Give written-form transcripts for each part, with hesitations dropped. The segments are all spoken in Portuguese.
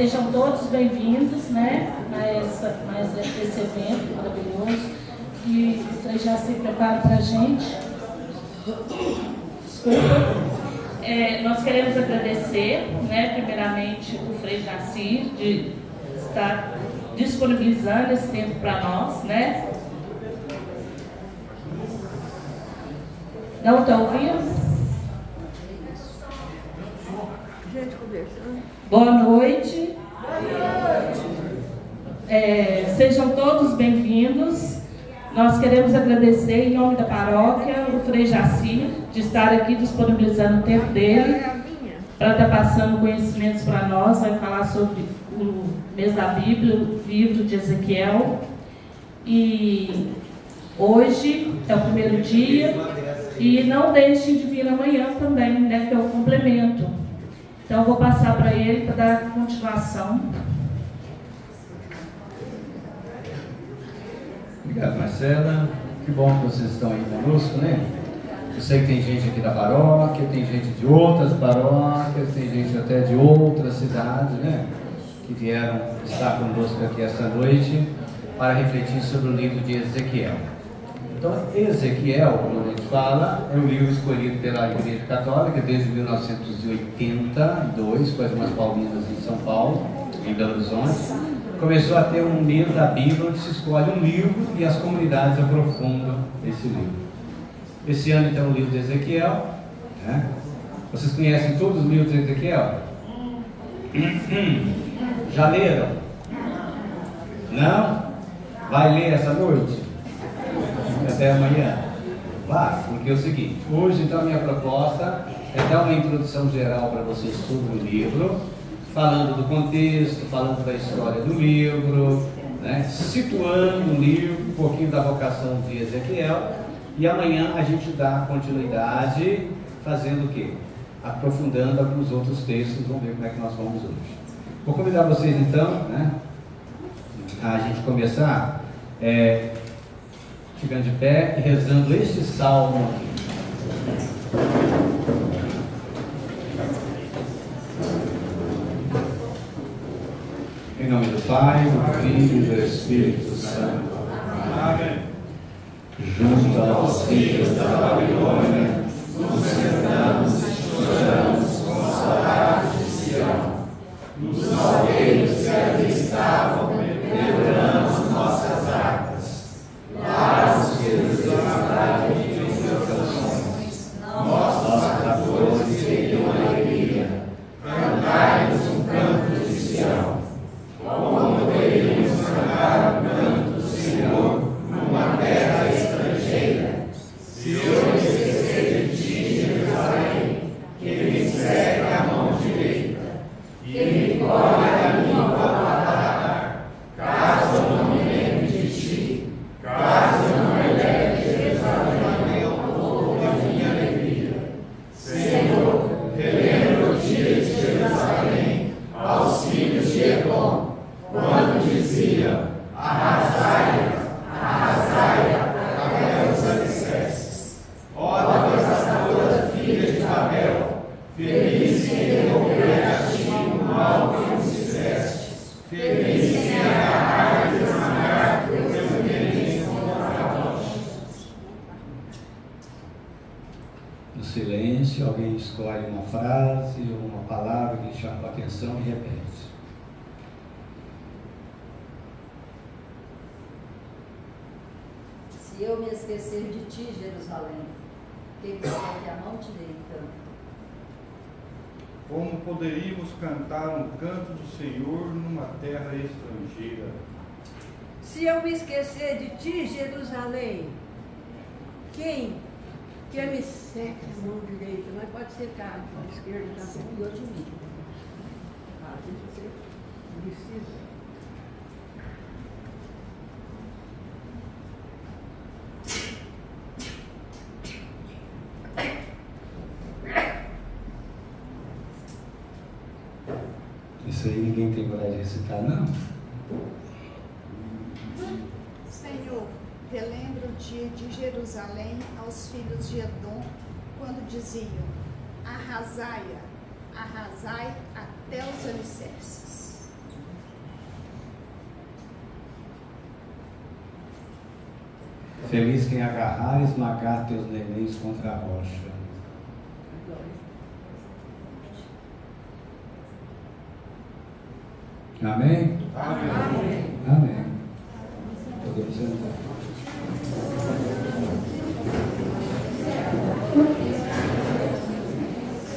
Sejam todos bem-vindos, né, a esse evento maravilhoso que o Frei Jaci prepara para a gente. Desculpa. Nós queremos agradecer, né, primeiramente, o Frei Jaci de estar disponibilizando esse tempo para nós, né? Não está ouvindo? Gente conversando. Boa noite. Sejam todos bem-vindos. Nós queremos agradecer em nome da paróquia o Frei Jaci de estar aqui disponibilizando o tempo dele para estar passando conhecimentos para nós. Vai falar sobre o mês da Bíblia, o livro de Ezequiel. E hoje é o primeiro dia e não deixem de vir amanhã também, né, que é o complemento. Então eu vou passar para ele para dar continuação. Obrigado, Marcela. Que bom que vocês estão aí conosco, né? Eu sei que tem gente aqui da paróquia, tem gente de outras paróquias, tem gente até de outras cidades, né? Que vieram estar conosco aqui esta noite para refletir sobre o livro de Ezequiel. Então, Ezequiel, como a gente fala, é um livro escolhido pela Igreja Católica desde 1982, com as Irmãs Paulinas em São Paulo, em Belo Horizonte. Começou a ter um livro da Bíblia onde se escolhe um livro e as comunidades aprofundam esse livro. Esse ano, então, o livro de Ezequiel, né? Vocês conhecem todos os livros de Ezequiel? Já leram? Não? Vai ler essa noite? Até amanhã? Vai, porque é o seguinte, hoje, então, a minha proposta é dar uma introdução geral para vocês sobre o livro, falando do contexto, falando da história do livro, né, situando o livro, um pouquinho da vocação de Ezequiel, e amanhã a gente dá continuidade, fazendo o quê? Aprofundando alguns outros textos. Vamos ver como é que nós vamos hoje. Vou convidar vocês então, né, a gente começar ficando de pé e rezando este salmo aqui. Em nome do Pai, do Filho e do Espírito Santo. Amém. Junto aos filhos da Babilônia, nos sentamos e choramos consolados de Sião. Nos alveiros que ali estavam, lembramos nossas harpas. Lá os filhos da cidade de seus canções, nossos cantores teriam alegria. Cantai-nos um canto de Sião. Como poderíamos cantar o canto do Senhor numa terra estrangeira? Se eu me esquecer de ti, Jerusalém, que me segue a mão direita, e me colhe a língua ao paladar, caso eu não me lembre de ti, caso eu não eleve Jerusalém ao povo da minha alegria. Senhor, relembra o dia de Jerusalém aos filhos de Edom, quando diziam: arrasai-a até os alicerces. Ó devastadora filha de Babel, feliz quem devolver a ti o mal que nos fizeste, feliz quem agarrar e esmagar teus inimigos contra a rocha. No silêncio, alguém escolhe uma frase ou uma palavra que chama a atenção e repete. Se eu me esquecer de ti, Jerusalém, quem me segue a mão direita. Como poderíamos cantar um canto do Senhor numa terra estrangeira? Se eu me esquecer de ti, Jerusalém, quem me segue a mão direita? Mas pode ser cá, a esquerda também, e outro nível. Deixa eu ser precisa. Isso aí ninguém tem coragem de recitar, não? Senhor, relembra o dia de Jerusalém aos filhos de Edom, quando diziam: arrasai até os alicerces. Feliz quem agarrar e esmagar teus nenéns contra a rocha. Amém? Amém. Amém. Podemos sentar.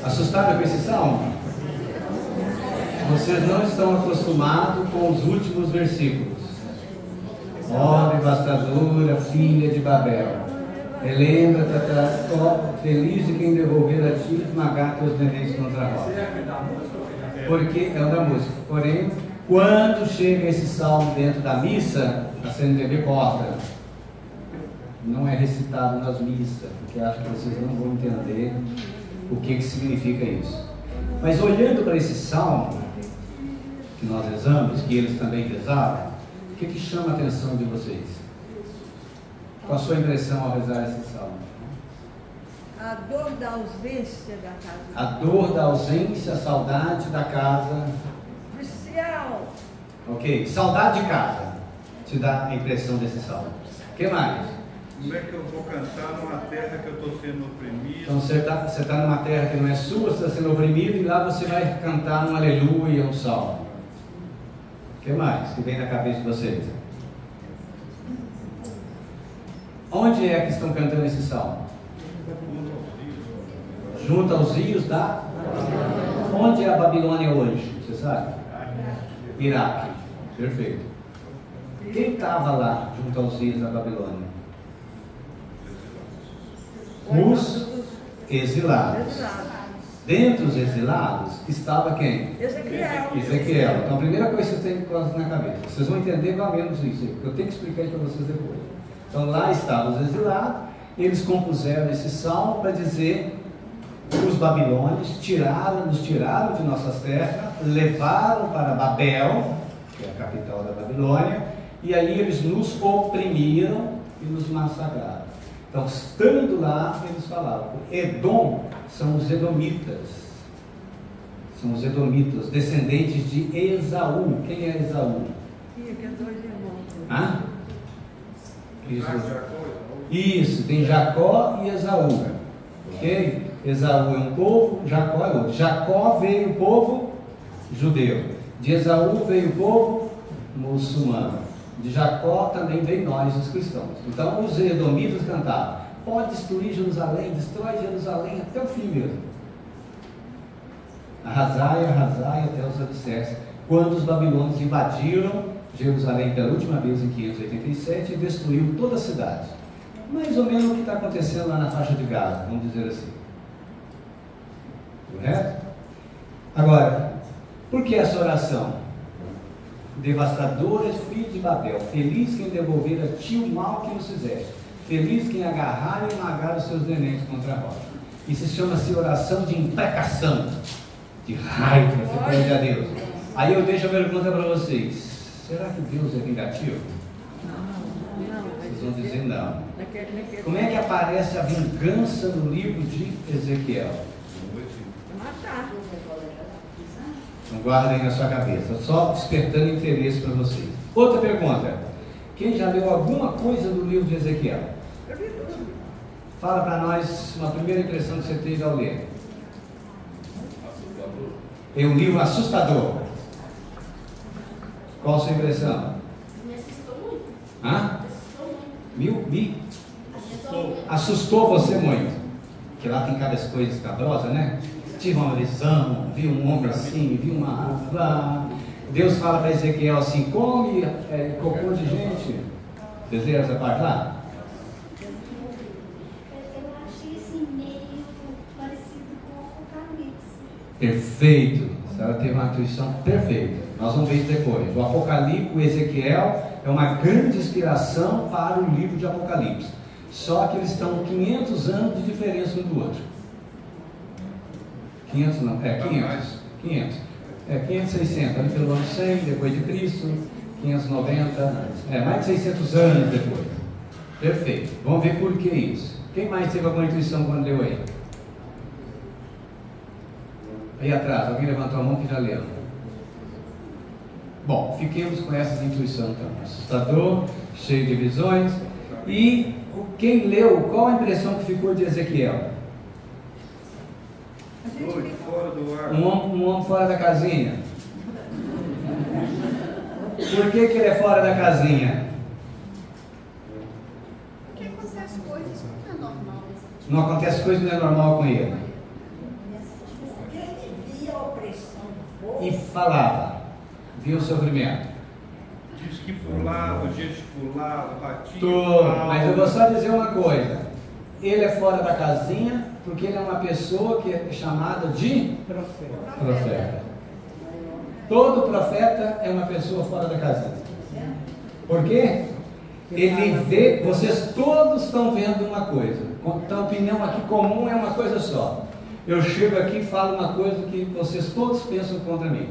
Assustado com esse salmo? Vocês não estão acostumados com os últimos versículos. Ó devastadora filha de Babel, relembra-te, feliz de quem devolver a ti e esmagar teus nenéns contra a rocha. Porque é uma música. Porém, quando chega esse salmo dentro da missa, a CNBB corta. Não é recitado nas missas, porque acho que vocês não vão entender o que significa isso. Mas olhando para esse salmo que nós rezamos, que eles também rezavam, o que chama a atenção de vocês? Qual a sua impressão ao rezar esse salmo? A dor da ausência da casa. A dor da ausência, a saudade da casa. Crucial. Ok, saudade de casa. Te dá a impressão desse salmo. O que mais? Como é que eu vou cantar numa terra que eu estou sendo oprimido? Então você está numa terra que não é sua, você está sendo oprimido, e lá você vai cantar um aleluia, um salmo. O que mais que vem na cabeça de vocês? Onde é que estão cantando esse salmo? Junto aos rios da... Onde é a Babilônia hoje? Você sabe? Iraque. Perfeito. Quem estava lá junto aos rios da Babilônia? Os exilados. Dentre os exilados estava quem? Ezequiel. Então a primeira coisa que vocês têm que colocar na cabeça. Vocês vão entender mais ou menos isso, porque eu tenho que explicar isso para vocês depois. Então lá estavam os exilados, eles compuseram esse salmo para dizer que os babilônios nos tiraram de nossas terras, levaram para Babel, que é a capital da Babilônia, e aí eles nos oprimiram e nos massacraram. Então, estando lá, eles falavam, Edom são os edomitas. São os edomitas, descendentes de Esaú. Quem é Esaú? Hã? Isso, tem Jacó e Esaú. Ok? Esaú é um povo, Jacó é outro. Jacó veio o povo judeu. De Esaú veio o povo muçulmano. De Jacó também veio nós, os cristãos. Então os edomitas cantavam, pode destruir Jerusalém, destrói Jerusalém até o fim mesmo. Arrasai até os alicerces. Quando os babilônios invadiram Jerusalém pela última vez em 587 e destruiu toda a cidade. Mais ou menos o que está acontecendo lá na faixa de Gaza, vamos dizer assim. Correto? Agora, por que essa oração? Devastadora filha de Babel, feliz quem devolver a ti o mal que nos fizeste, feliz quem agarrar e esmagar os seus nenéns contra a rocha. Isso chama-se oração de imprecação, de raiva, você pede a Deus. Aí eu deixo a pergunta para vocês: será que Deus é vingativo? Vocês vão dizer não. Como é que aparece a vingança no livro de Ezequiel? Então guardem na sua cabeça, só despertando interesse para vocês. Outra pergunta: quem já leu alguma coisa do livro de Ezequiel? Fala para nós uma primeira impressão que você teve ao ler. É um livro assustador. Qual a sua impressão? Me assustou muito. Hã? Assustou você muito? Que lá tem cada coisa escabrosa, né? Tive uma visão, vi um homem assim, vi uma árvore. Deus fala para Ezequiel assim: come cocô de gente. Vocês leram essa parte lá? Eu achei assim meio parecido com o Apocalipse. Perfeito. A senhora teve uma intuição perfeita. Nós vamos ver isso depois. O Apocalipse, o Ezequiel, é uma grande inspiração para o livro de Apocalipse. Só que eles estão 500 anos de diferença um do outro. 500 não, 500. 500, 600, ali pelo ano 100 depois de Cristo, 590, mais de 600 anos depois. Perfeito. Vamos ver por que isso. Quem mais teve alguma intuição quando leu aí? Aí atrás, alguém levantou a mão que já leu. Bom, fiquemos com essa intuição então. Assustador, cheio de visões. E quem leu, qual a impressão que ficou de Ezequiel? Doido, fora do ar. Um homem fora da casinha. Por que ele é fora da casinha? Porque acontece coisas que não é normal. Não acontece coisa que não é normal com ele. Porque ele via a opressão do povo. E falava, viu o sofrimento. Diz que pulava, gesticulava, batia. Mas eu vou só dizer uma coisa. Ele é fora da casinha porque ele é uma pessoa que é chamada de profeta. Todo profeta é uma pessoa fora da casinha. Por quê? Ele vê, vocês todos estão vendo uma coisa. Então a opinião aqui comum é uma coisa só. Eu chego aqui e falo uma coisa que vocês todos pensam contra mim.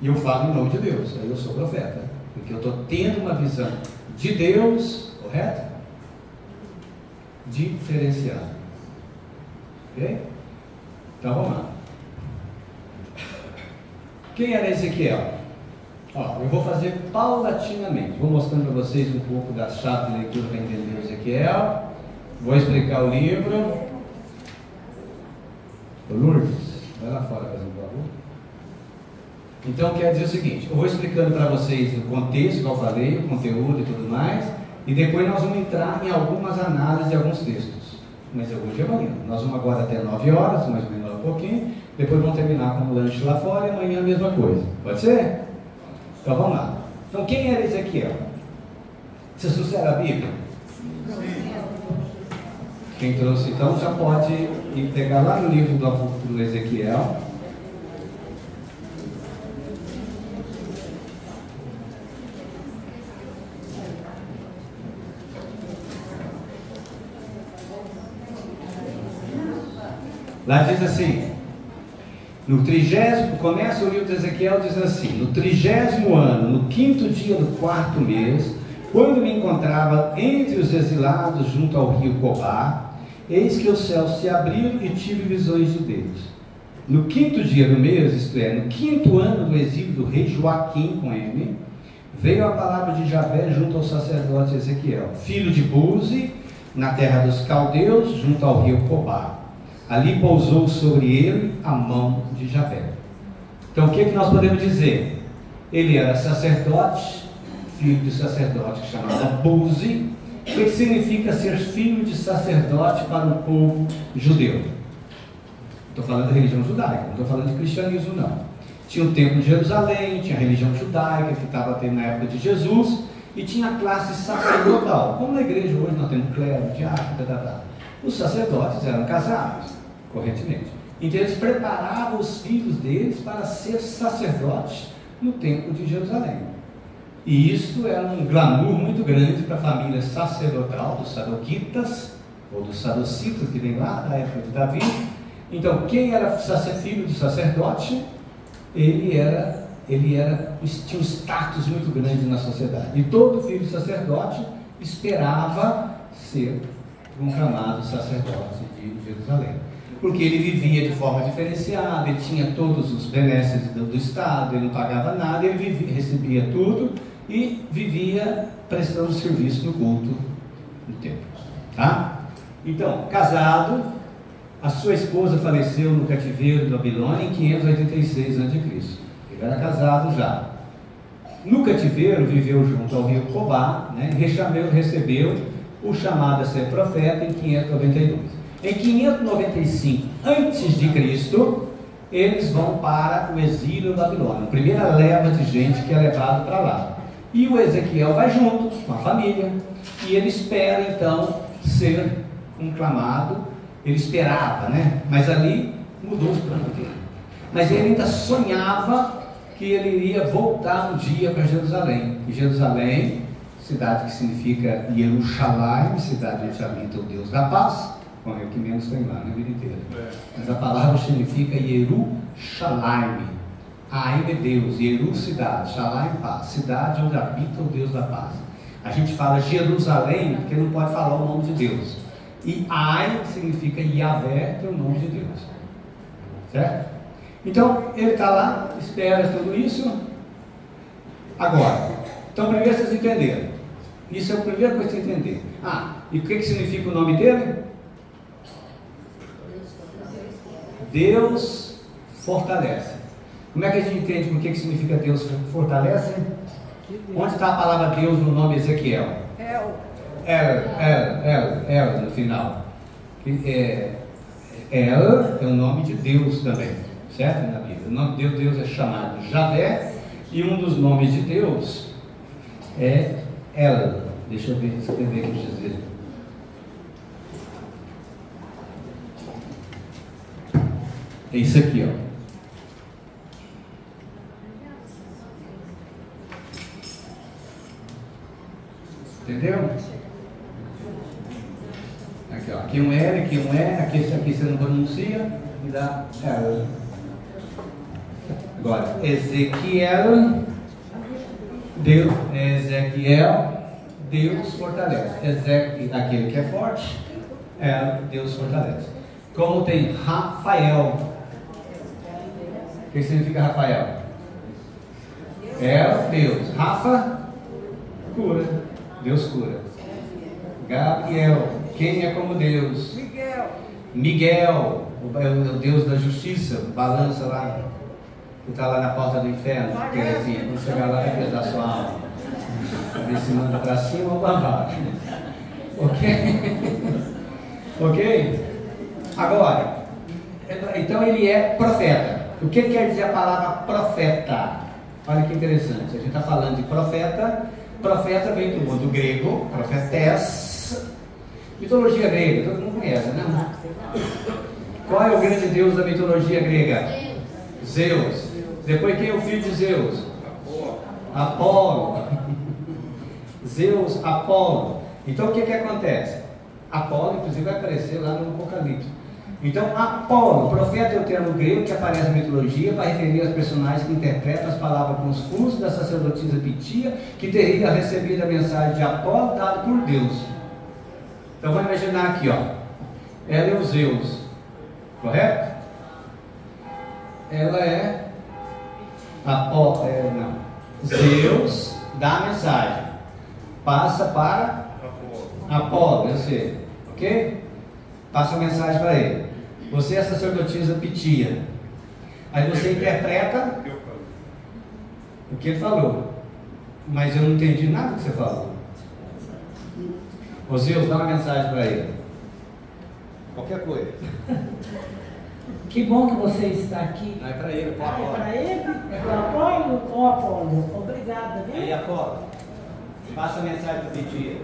E eu falo em nome de Deus, aí eu sou profeta. Porque eu estou tendo uma visão de Deus, correto? Diferenciada. Ok? Então vamos lá. Quem era Ezequiel? Ó, eu vou fazer paulatinamente. Vou mostrando para vocês um pouco da chave de leitura para entender Ezequiel. Vou explicar o livro. Ô Lourdes, vai lá fora fazer um favor. Então quer dizer o seguinte, eu vou explicando para vocês o contexto, que eu falei, o conteúdo e tudo mais, e depois nós vamos entrar em algumas análises de alguns textos. Mas hoje é amanhã. Nós vamos agora até 9 horas, mais ou menos um pouquinho, depois vamos terminar com o lanche lá fora e amanhã a mesma coisa. Pode ser? Então vamos lá. Então quem era Ezequiel? Vocês trouxeram a Bíblia? Sim. Quem trouxe então já pode ir pegar lá no livro do Ezequiel. Lá diz assim, começa o livro de Ezequiel, diz assim: no 30º ano, no 5º dia do 4º mês, quando me encontrava entre os exilados junto ao rio Cobar, eis que os céus se abriram e tive visões de Deus. No 5º dia do mês, isto é, no 5º ano do exílio do rei Joaquim, com M, veio a palavra de Javé junto ao sacerdote Ezequiel, filho de Buzi, na terra dos caldeus, junto ao rio Cobar. Ali pousou sobre ele a mão de Javé. Então o que nós podemos dizer? Ele era sacerdote, filho de sacerdote, que chamava Buzi. O que significa ser filho de sacerdote para o povo judeu? Estou falando da religião judaica, não estou falando de cristianismo não. Tinha o templo de Jerusalém, tinha a religião judaica que estava tendo na época de Jesus, e tinha a classe sacerdotal, como na igreja hoje nós temos clero, diácono, Os sacerdotes eram casados, corretamente. Então eles preparavam os filhos deles para ser sacerdotes no templo de Jerusalém. E isso era um glamour muito grande para a família sacerdotal dos sadoquitas, ou dos sadocitas, que vem lá da época de Davi. Então quem era filho de sacerdote, ele tinha um status muito grande na sociedade. E todo filho de sacerdote esperava ser proclamado sacerdote de Jerusalém, porque ele vivia de forma diferenciada, ele tinha todos os benesses do Estado, ele não pagava nada, ele recebia tudo e vivia prestando serviço no culto do templo, tá? Então, casado, a sua esposa faleceu no cativeiro de Babilônia em 586 a.C. Ele era casado já. No cativeiro viveu junto ao rio Cobar, né? Recebeu o chamado a ser profeta em 592. Em 595 a.C., eles vão para o exílio babilônico, a primeira leva de gente que é levado para lá. E o Ezequiel vai junto com a família, e ele espera então ser conclamado. Ele esperava, né? Mas ali mudou o plano dele. Mas ele ainda sonhava que ele iria voltar um dia para Jerusalém. E Jerusalém, cidade que significa Yerushalayim, cidade onde habita o Deus da paz, bom, é o que menos tem lá na vida inteira. Mas a palavra significa Yerushalayim. Aim é Deus, Yeru cidade, Shalayim paz, cidade onde habita o Deus da paz. A gente fala Jerusalém porque não pode falar o nome de Deus. E Ai significa Yahvé, que é o nome de Deus. Certo? Então, ele está lá, espera tudo isso. Agora, então primeiro vocês entenderam. Isso é a primeira coisa que você entender. E o que significa o nome dele? Deus fortalece. Como é que a gente entende o que significa Deus fortalece? Onde está a palavra Deus no nome Ezequiel? El no final. El é o nome de Deus também, certo? Na Bíblia. O nome de Deus é chamado Javé, e um dos nomes de Deus é El. Deixa eu ver, escrever aqui para dizer. É isso aqui, ó. Entendeu? Aqui, ó. Aqui um L, aqui um E, aqui você não pronuncia, e dá L. Agora, Ezequiel, Deus fortalece. Aquele que é forte, Deus fortalece. Como tem Rafael. O que significa Rafael? Deus. Rafa, cura. Deus cura. Gabriel, quem é como Deus? Miguel, o Deus da justiça, balança lá, que está lá na porta do inferno, Terezinha, quando chegar lá vai pesar sua alma. Ver se manda para cima ou para baixo. Ok? Ok? Agora, então ele é profeta. O que quer dizer a palavra profeta? Olha que interessante, a gente está falando de profeta. Profeta vem do mundo grego, profetés, mitologia grega, todo mundo conhece, né? Qual é o grande deus da mitologia grega? Zeus. Depois quem é o filho de Zeus? Apolo. Zeus, Apolo. Então o que acontece? Apolo, inclusive, vai aparecer lá no Apocalipse. Então, Apolo, profeta é o termo grego que aparece na mitologia para referir aos personagens que interpretam as palavras com os fundos da sacerdotisa Pitia, que teria recebido a mensagem de Apolo dada por Deus. Então, vamos imaginar aqui, ó. Ela é o Zeus, correto? Ela é Apolo, Zeus dá a mensagem, passa para Apolo, eu sei, ok? Passa a mensagem para ele. Você é a sacerdotisa Pitia. Aí você interpreta o que ele falou. Mas eu não entendi nada do que você falou. Ô Zeus, dá uma mensagem para ele. Qualquer coisa. Que bom que você está aqui. Não é para ele, é para Apolo. É para ele? É para Apolo ou Apolo? Obrigada, viu? Aí, Apolo, passa a mensagem para Pitia.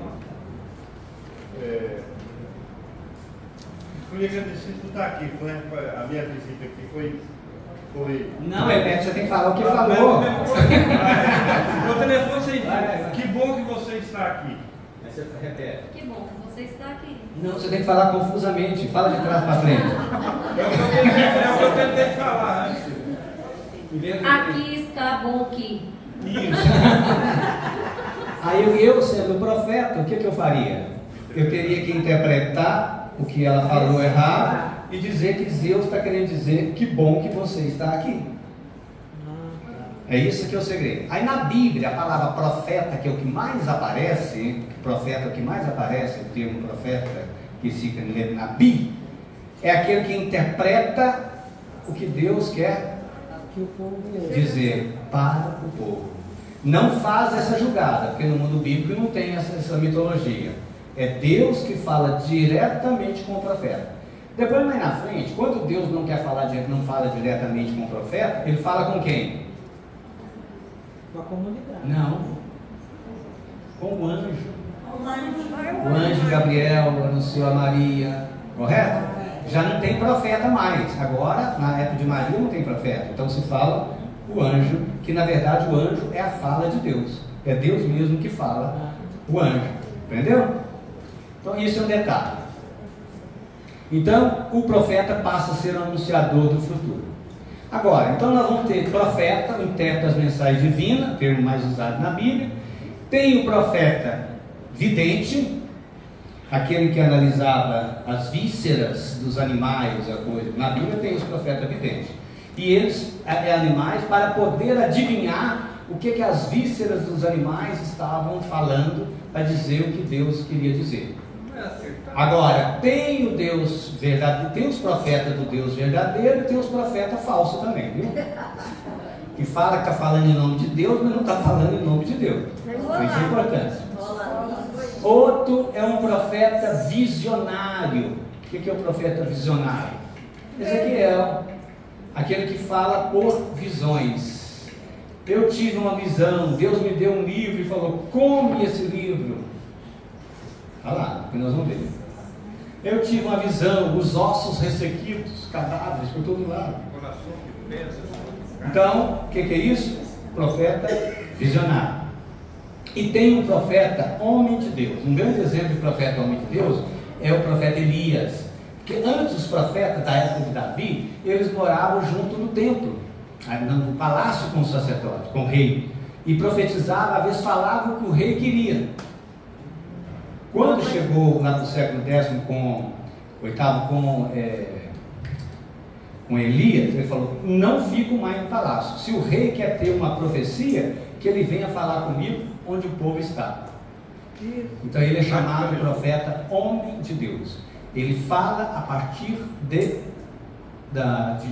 Fui agradecido por estar aqui, foi a minha visita aqui foi... Não, você tem que falar o que falou. O telefone você vai. Que bom que você está aqui. Aí você repete. Que bom que você está aqui. Não, você tem que falar confusamente. Fala de trás para frente. É o que eu tentei falar antes. Aqui está bom que. Isso. Aí eu sendo profeta, o que eu faria? Eu teria que interpretar o que ela falou errado e dizer que Zeus está querendo dizer que bom que você está aqui. É isso que é o segredo. Aí na Bíblia a palavra profeta, que é o que mais aparece, profeta é o que mais aparece, o termo profeta que fica na Bíblia, é aquele que interpreta o que Deus quer dizer para o povo. Não faz essa jogada, porque no mundo bíblico não tem essa mitologia. É Deus que fala diretamente com o profeta. Depois, mais na frente, quando Deus não quer falar, não fala diretamente com o profeta, ele fala com quem? Com a comunidade. Não. Com o anjo. O anjo Gabriel anunciou a Maria, correto? Já não tem profeta mais. Agora, na época de Maria, não tem profeta. Então se fala o anjo, que na verdade o anjo é a fala de Deus. É Deus mesmo que fala o anjo. Entendeu? Então isso é um detalhe. Então o profeta passa a ser o anunciador do futuro. Agora, então nós vamos ter profeta, o intérprete das mensagens divinas, termo mais usado na Bíblia. Tem o profeta vidente, aquele que analisava as vísceras dos animais, a coisa. Na Bíblia tem os profetas videntes. E eles, animais, para poder adivinhar o que as vísceras dos animais estavam falando a dizer o que Deus queria dizer. Agora, tem o Deus verdadeiro, tem os profetas do Deus verdadeiro e tem os profetas falsos também, viu? Que fala que está falando em nome de Deus, mas não está falando em nome de Deus. Isso é importante. Outro é um profeta visionário. O que é o profeta visionário? Ezequiel, aquele que fala por visões. Eu tive uma visão, Deus me deu um livro e falou, come esse livro. Olha lá, que nós vamos ver. Eu tive uma visão, os ossos ressequidos, cadáveres por todo lado. Então, o que é isso? Profeta visionário. E tem um profeta homem de Deus. Um grande exemplo de profeta homem de Deus é o profeta Elias. Porque antes os profetas da época de Davi, eles moravam junto no templo, no palácio com o sacerdote, com o rei. E profetizavam, às vezes falavam o que o rei queria. Quando chegou lá no século X, com Elias, ele falou, não fico mais no palácio. Se o rei quer ter uma profecia, que ele venha falar comigo onde o povo está. Então ele é chamado profeta homem de Deus. Ele fala a partir de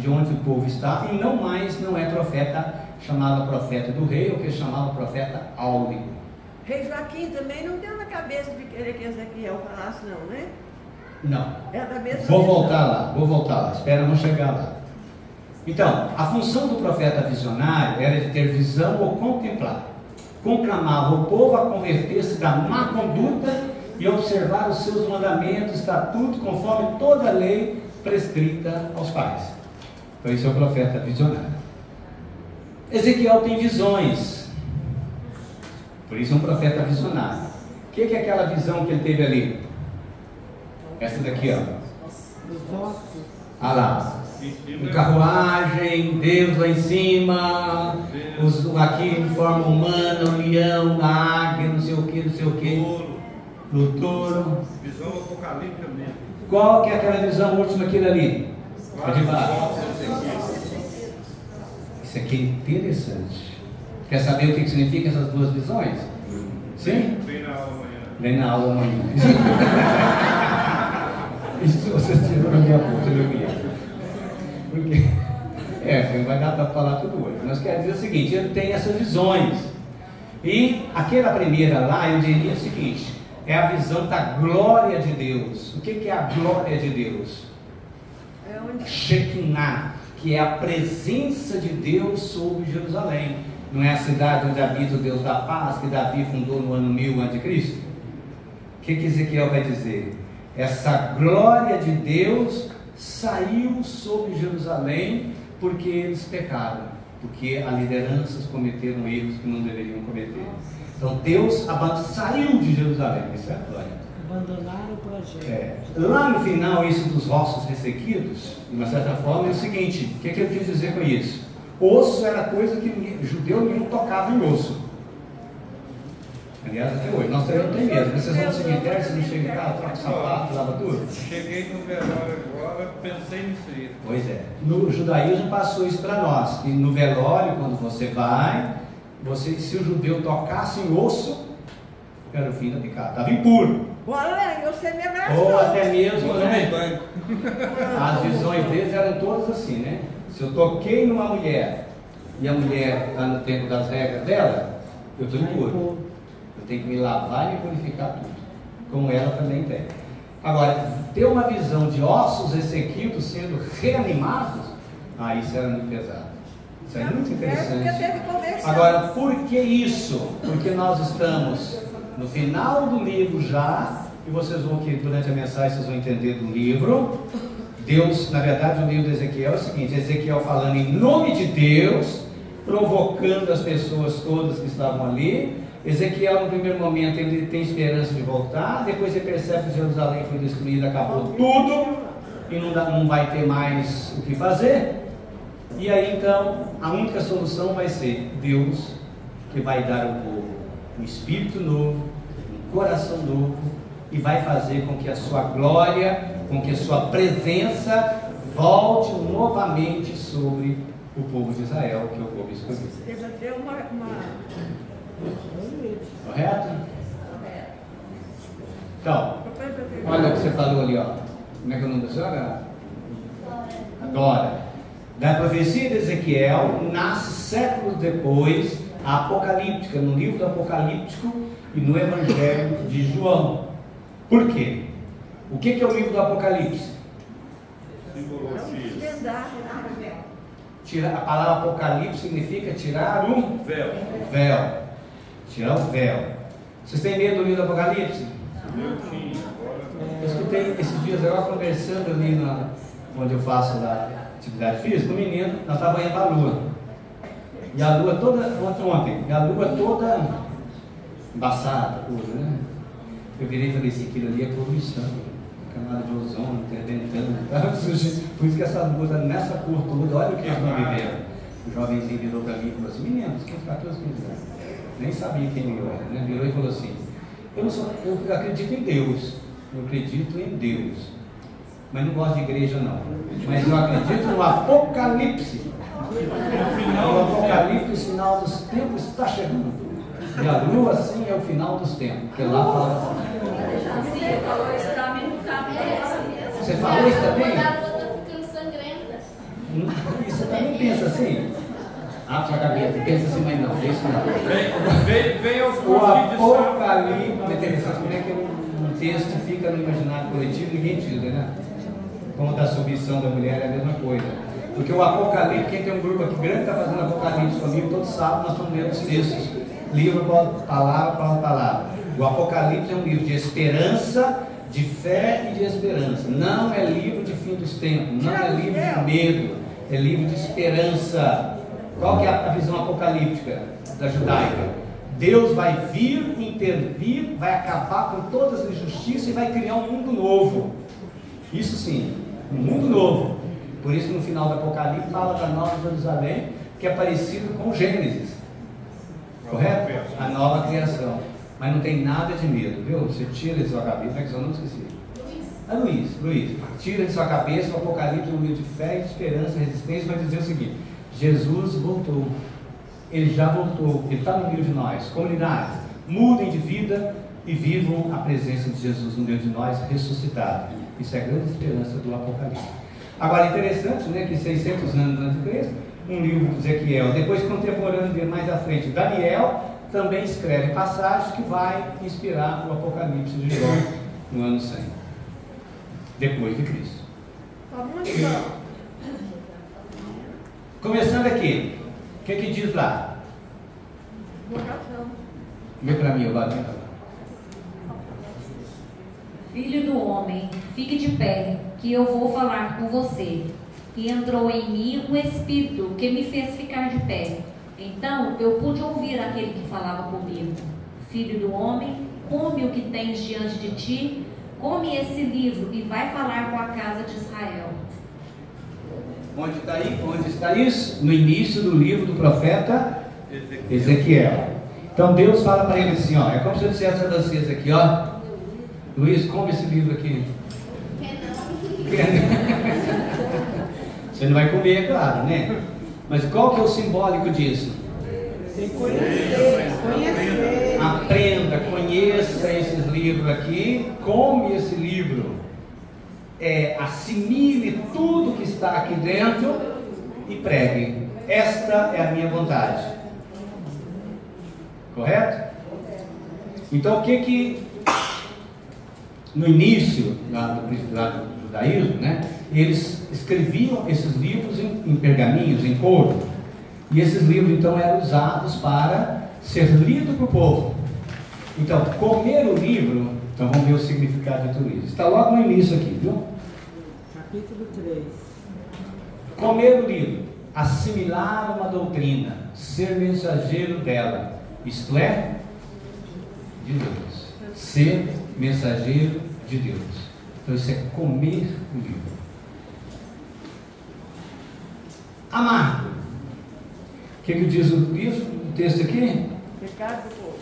onde o povo está, e não é profeta chamado profeta do rei, ou que é chamado profeta áureo. Rei Joaquim também não deu na cabeça de querer que Ezequiel falasse, não, né? Não. É da mesma Vou voltar lá, espera não chegar lá. Então, a função do profeta visionário era de ter visão ou contemplar. Conclamava o povo a converter-se da má conduta e observar os seus mandamentos, estatutos, conforme toda a lei prescrita aos pais. Então, esse é o profeta visionário. Ezequiel tem visões. Por isso é um profeta visionário. O que é aquela visão que ele teve ali? Essa daqui, ó. Ah lá. Uma carruagem, Deus lá em cima, aqui em forma humana, o leão, a águia, não sei o que. No touro. Visão apocalíptica mesmo. Qual que é aquela visão última aquilo ali? É de baixo. Isso aqui é interessante. Quer saber o que significa essas duas visões? Sim? Vem na aula amanhã. Vem na aula amanhã. Isso vocês tiram na minha boca, meu amigo. Porque não vai dar para falar tudo hoje. Nós queremos dizer o seguinte, ele tem essas visões. E aquela primeira lá, eu diria o seguinte, é a visão da glória de Deus. O que é a glória de Deus? Shekinah, que é a presença de Deus sobre Jerusalém. Não é a cidade onde habita o Deus da paz, que Davi fundou no ano 1000 a.C.? O que Ezequiel vai dizer? Essa glória de Deus saiu sobre Jerusalém porque eles pecaram, porque as lideranças cometeram erros que não deveriam cometer. Então Deus saiu de Jerusalém, isso é a glória. Abandonaram o projeto. Lá no final, isso dos ossos ressequidos, de uma certa forma, é o seguinte, o que ele quis dizer com isso? Osso era coisa que judeu nenhum tocava em osso. Aliás, até hoje, nós também não tem mesmo. Vocês vão no cemitério, você não chega em casa, troca sapato, lava tudo? Cheguei no velório agora, pensei nisso aí. Pois é. No judaísmo passou isso para nós. Que no velório, quando você vai, se o judeu tocasse em osso, era o fim da picada. Estava impuro. Olha, você me abraçou. Ou até mesmo, né? As visões deles eram todas assim, né? Se eu toquei numa mulher e a mulher está no tempo das regras dela, eu estou impuro. Eu tenho que me lavar e me purificar tudo, como ela também tem. Agora, ter uma visão de ossos ressequidos sendo reanimados, isso era muito pesado. Isso é muito interessante. Agora, por que isso? Porque nós estamos no final do livro já, e vocês vão que durante a mensagem vocês vão entender do livro. Deus, na verdade, o livro de Ezequiel é o seguinte: Ezequiel falando em nome de Deus, provocando as pessoas todas que estavam ali. Ezequiel, no primeiro momento, ele tem esperança de voltar, depois ele percebe que Jerusalém foi destruída, acabou tudo, e não vai ter mais o que fazer. E aí, então, a única solução vai ser Deus, que vai dar ao povo um espírito novo, um coração novo, e vai fazer com que a sua glória, com que a sua presença volte novamente sobre o povo de Israel, que é o povo escolhido. Teve até uma... Correto? Então, olha o que você falou ali, ó. Como é que é o nome da senhora? Dora. Da profecia de Ezequiel nasce séculos depois a Apocalíptica, no livro do Apocalíptico e no Evangelho de João. Por quê? O que é o livro do Apocalipse? A palavra Apocalipse significa tirar o véu. Tirar o véu. Vocês têm medo do livro do Apocalipse? Eu escutei esses dias agora conversando ali onde eu faço a atividade física, o menino, nós estávamos indo para a lua. E a lua toda, ontem, e a lua toda embaçada, né? Eu virei e falei assim, aquilo ali é poluição, camada de ozônio, interventando, tá? Por isso que essa lua está nessa cor toda, olha o que eles não viveram. O jovenzinho virou para mim e falou assim, meninos, 14, 15 anos, nem sabia quem eu era, né? Virou e falou assim, eu acredito em Deus, eu acredito em Deus, mas não gosto de igreja não, mas eu acredito no Apocalipse. O Apocalipse, o final dos tempos está chegando. E a lua, sim, é o final dos tempos. Porque lá fala. Você falou isso também? Você também pensa assim? Abre sua cabeça, pensa assim, mas não, isso não. Vem aos o Apocalipse, interessante, como é que um texto fica no imaginário coletivo e ninguém tira, né? Como da submissão da mulher é a mesma coisa. Porque o Apocalipse, quem tem um grupo aqui grande está fazendo Apocalipse comigo, todo sábado nós estamos lendo os textos, livro por palavra. O Apocalipse é um livro de esperança, de fé e de esperança. Não é livro de fim dos tempos, não é livro de medo, é livro de esperança. Qual que é a visão apocalíptica da judaica? Deus vai vir, intervir, vai acabar com todas as injustiças e vai criar um mundo novo. Isso sim, um mundo novo. Por isso no final do Apocalipse fala da Nova Jerusalém, que é parecido com Gênesis. Correto? A nova criação. Mas não tem nada de medo, viu? Você tira de sua cabeça, que eu não esqueci. Luiz, tira de sua cabeça o Apocalipse, um livro de fé, de esperança, resistência, vai dizer o seguinte: Jesus voltou, Ele já voltou, Ele está no meio de nós. Comunidades, mudem de vida e vivam a presença de Jesus no meio de nós, ressuscitado. Isso é a grande esperança do Apocalipse. Agora, interessante, né, que 600 anos antes de Cristo, um livro de Ezequiel, depois contemporâneo dele mais à frente, Daniel, também escreve passagens que vai inspirar o Apocalipse de João no ano 100, depois de Cristo. Começando aqui, o que diz lá? Vê para mim, eu Filho do homem, fique de pé, que eu vou falar com você. E entrou em mim um espírito que me fez ficar de pé. Então eu pude ouvir aquele que falava comigo: Filho do homem, come o que tens diante de ti, come esse livro e vai falar com a casa de Israel. Onde está aí? Onde está isso? No início do livro do profeta Ezequiel. Então Deus fala para ele assim, ó, é como se eu dissesse a vocês aqui, ó, Luiz, come esse livro aqui. Você não vai comer, é claro, né? Mas qual que é o simbólico disso? Conhecer. Aprenda, conheça esses livros aqui, come esse livro, assimile tudo que está aqui dentro e pregue. Esta é a minha vontade. Correto? Então o que no início do judaísmo, né, eles escreviam esses livros em pergaminhos, em couro, e esses livros então eram usados para ser lido para o povo. Então, comer o livro, então vamos ver o significado de tudo isso. Está logo no início aqui, viu? Capítulo 3. Comer o livro, assimilar uma doutrina, ser mensageiro dela, isto é, de Deus. Ser mensageiro de Deus. Então isso é comer o livro. Amar. O que diz o livro, o texto aqui? Pecado do povo.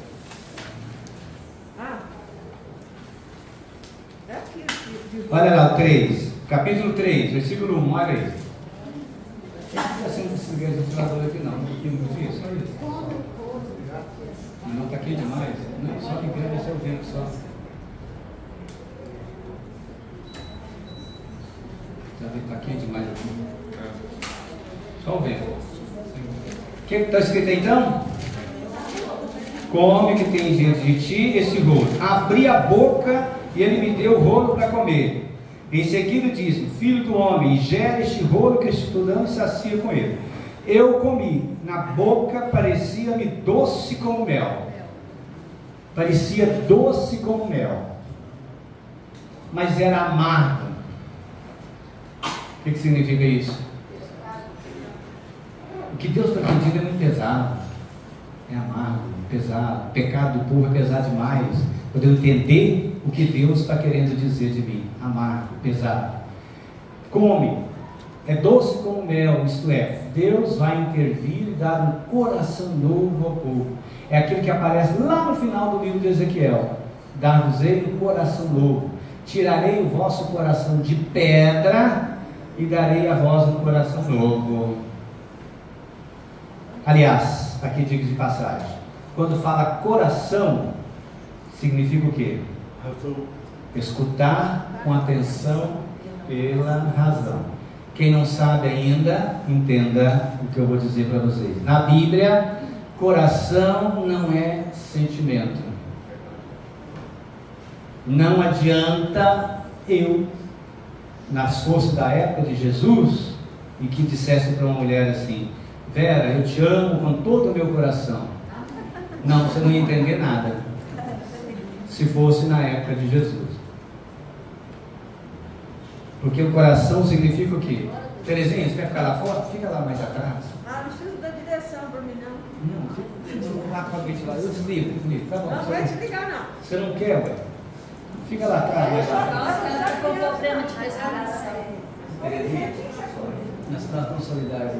É aqui. Olha lá, o 3, capítulo 3, versículo 1, olha aí. Não está sendo esse ventilador aqui não, um pouquinho do só isso. Não está aqui demais, não, só que grande esse é o vento só. Está quente demais aqui. Só ver. O que está escrito aí então? Come que tem diante de ti esse rolo. Abri a boca e ele me deu o rolo para comer. Em seguida disse: filho do homem, ingere este rolo que estou dando e sacia com ele. Eu comi, na boca parecia-me doce como mel. Parecia doce como mel, mas era amargo. O que significa isso? O que Deus está pedindo é muito pesado, é amargo, pesado. O pecado do povo é pesado demais. Poder entender o que Deus está querendo dizer de mim. Amargo, pesado. Come, é doce como mel, isto é, Deus vai intervir e dar um coração novo ao povo. É aquilo que aparece lá no final do livro de Ezequiel: dar-vos-ei um coração novo, tirarei o vosso coração de pedra e darei a vós um coração novo. Aliás, aqui digo de passagem, quando fala coração, significa o quê? Escutar com atenção pela razão. Quem não sabe ainda, entenda o que eu vou dizer para vocês. Na Bíblia, coração não é sentimento. Não adianta eu, nas forças da época de Jesus, e que dissesse para uma mulher assim: Vera, eu te amo com todo o meu coração. Não, você não ia entender nada se fosse na época de Jesus. Porque o coração significa o quê? Terezinha, você quer ficar lá fora? Fica lá mais atrás. Ah, não precisa dar direção para mim, não. Não, fica lá com a gente lá. Eu desligo. Tá bom. Não vai desligar, não. Você não quer, ué? Fica lá atrás. Nossa, ela ficou com problema de respiração. Terezinha, nós estamos tão solidários.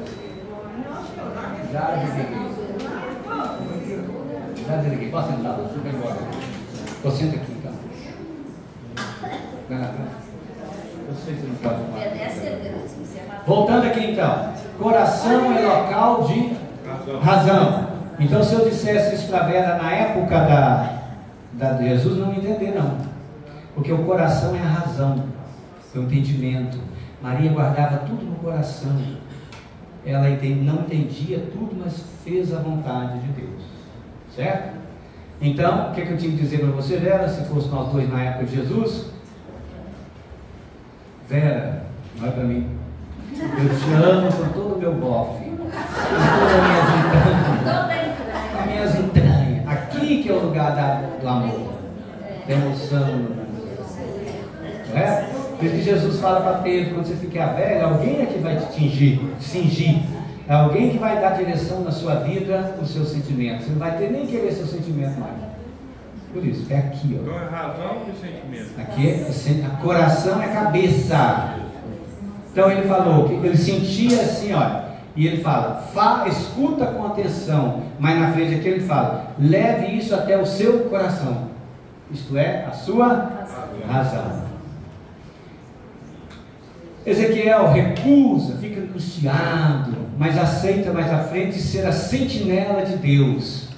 Já desliguei. Posso entrar? Você vai embora. Senta aqui, então. Vai lá atrás. Eu sei que você não pode. Voltando aqui então, coração é local de razão. Então, se eu dissesse isso para a Vera na época de Jesus, não ia entender, não, porque o coração é a razão, é o entendimento. Maria guardava tudo no coração. Ela não entendia tudo, mas fez a vontade de Deus, certo? Então, o que eu tinha que dizer para você, Vera, se fosse nós dois na época de Jesus? Vera, olha para mim. Eu te amo com todo o meu bofe, com todas as minhas entranhas. Aqui que é o lugar do amor, da emoção. Não é? Por isso que Jesus fala para Pedro: quando você ficar velho, alguém aqui vai te cingir. É alguém que vai dar direção na sua vida, nos seus sentimentos. Você não vai ter nem querer seu sentimento mais. Por isso, é aqui, ó. Então é razão e sentimento. Aqui é coração, é cabeça. Então ele falou que ele sentia assim, olha. E ele fala: escuta com atenção. Mas na frente aqui ele fala: leve isso até o seu coração. Isto é, a sua razão. Ezequiel recusa, fica angustiado, mas aceita mais à frente ser a sentinela de Deus.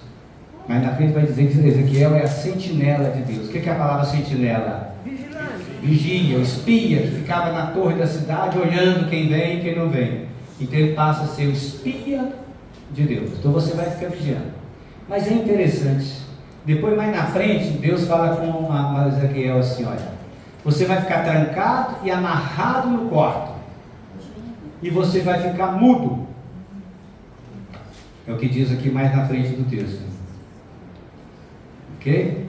Mas na frente vai dizer que Ezequiel é a sentinela de Deus. O que é a palavra sentinela? Vigilante. Vigia, o espia que ficava na torre da cidade olhando quem vem e quem não vem. Então ele passa a ser o espia de Deus. Então você vai ficar vigiando. Mas é interessante. Depois, mais na frente, Deus fala com Ezequiel assim: olha, você vai ficar trancado e amarrado no quarto, e você vai ficar mudo. É o que diz aqui mais na frente do texto. Ok?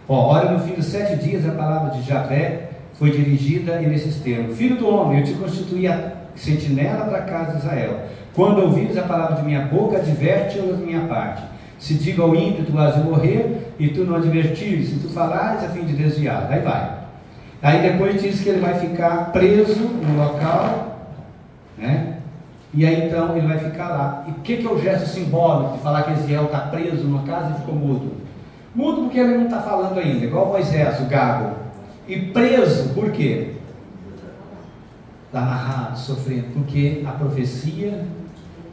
Ora, no fim dos 7 dias, a palavra de Javé foi dirigida nesses termos: filho do homem, eu te constituí a sentinela para a casa de Israel. Quando ouvires a palavra de minha boca, adverte-o da minha parte. Se diga ao ímpio, tu has de morrer, e tu não advertires, se tu falares a fim de desviar. Aí vai. Aí depois diz que ele vai ficar preso no local, né? E aí então ele vai ficar lá. E o que é o gesto simbólico de falar que Ezequiel está preso numa casa e ficou mudo? Mudo porque ele não está falando ainda, igual Moisés, o gago. E preso por quê? Está amarrado, sofrendo, porque a profecia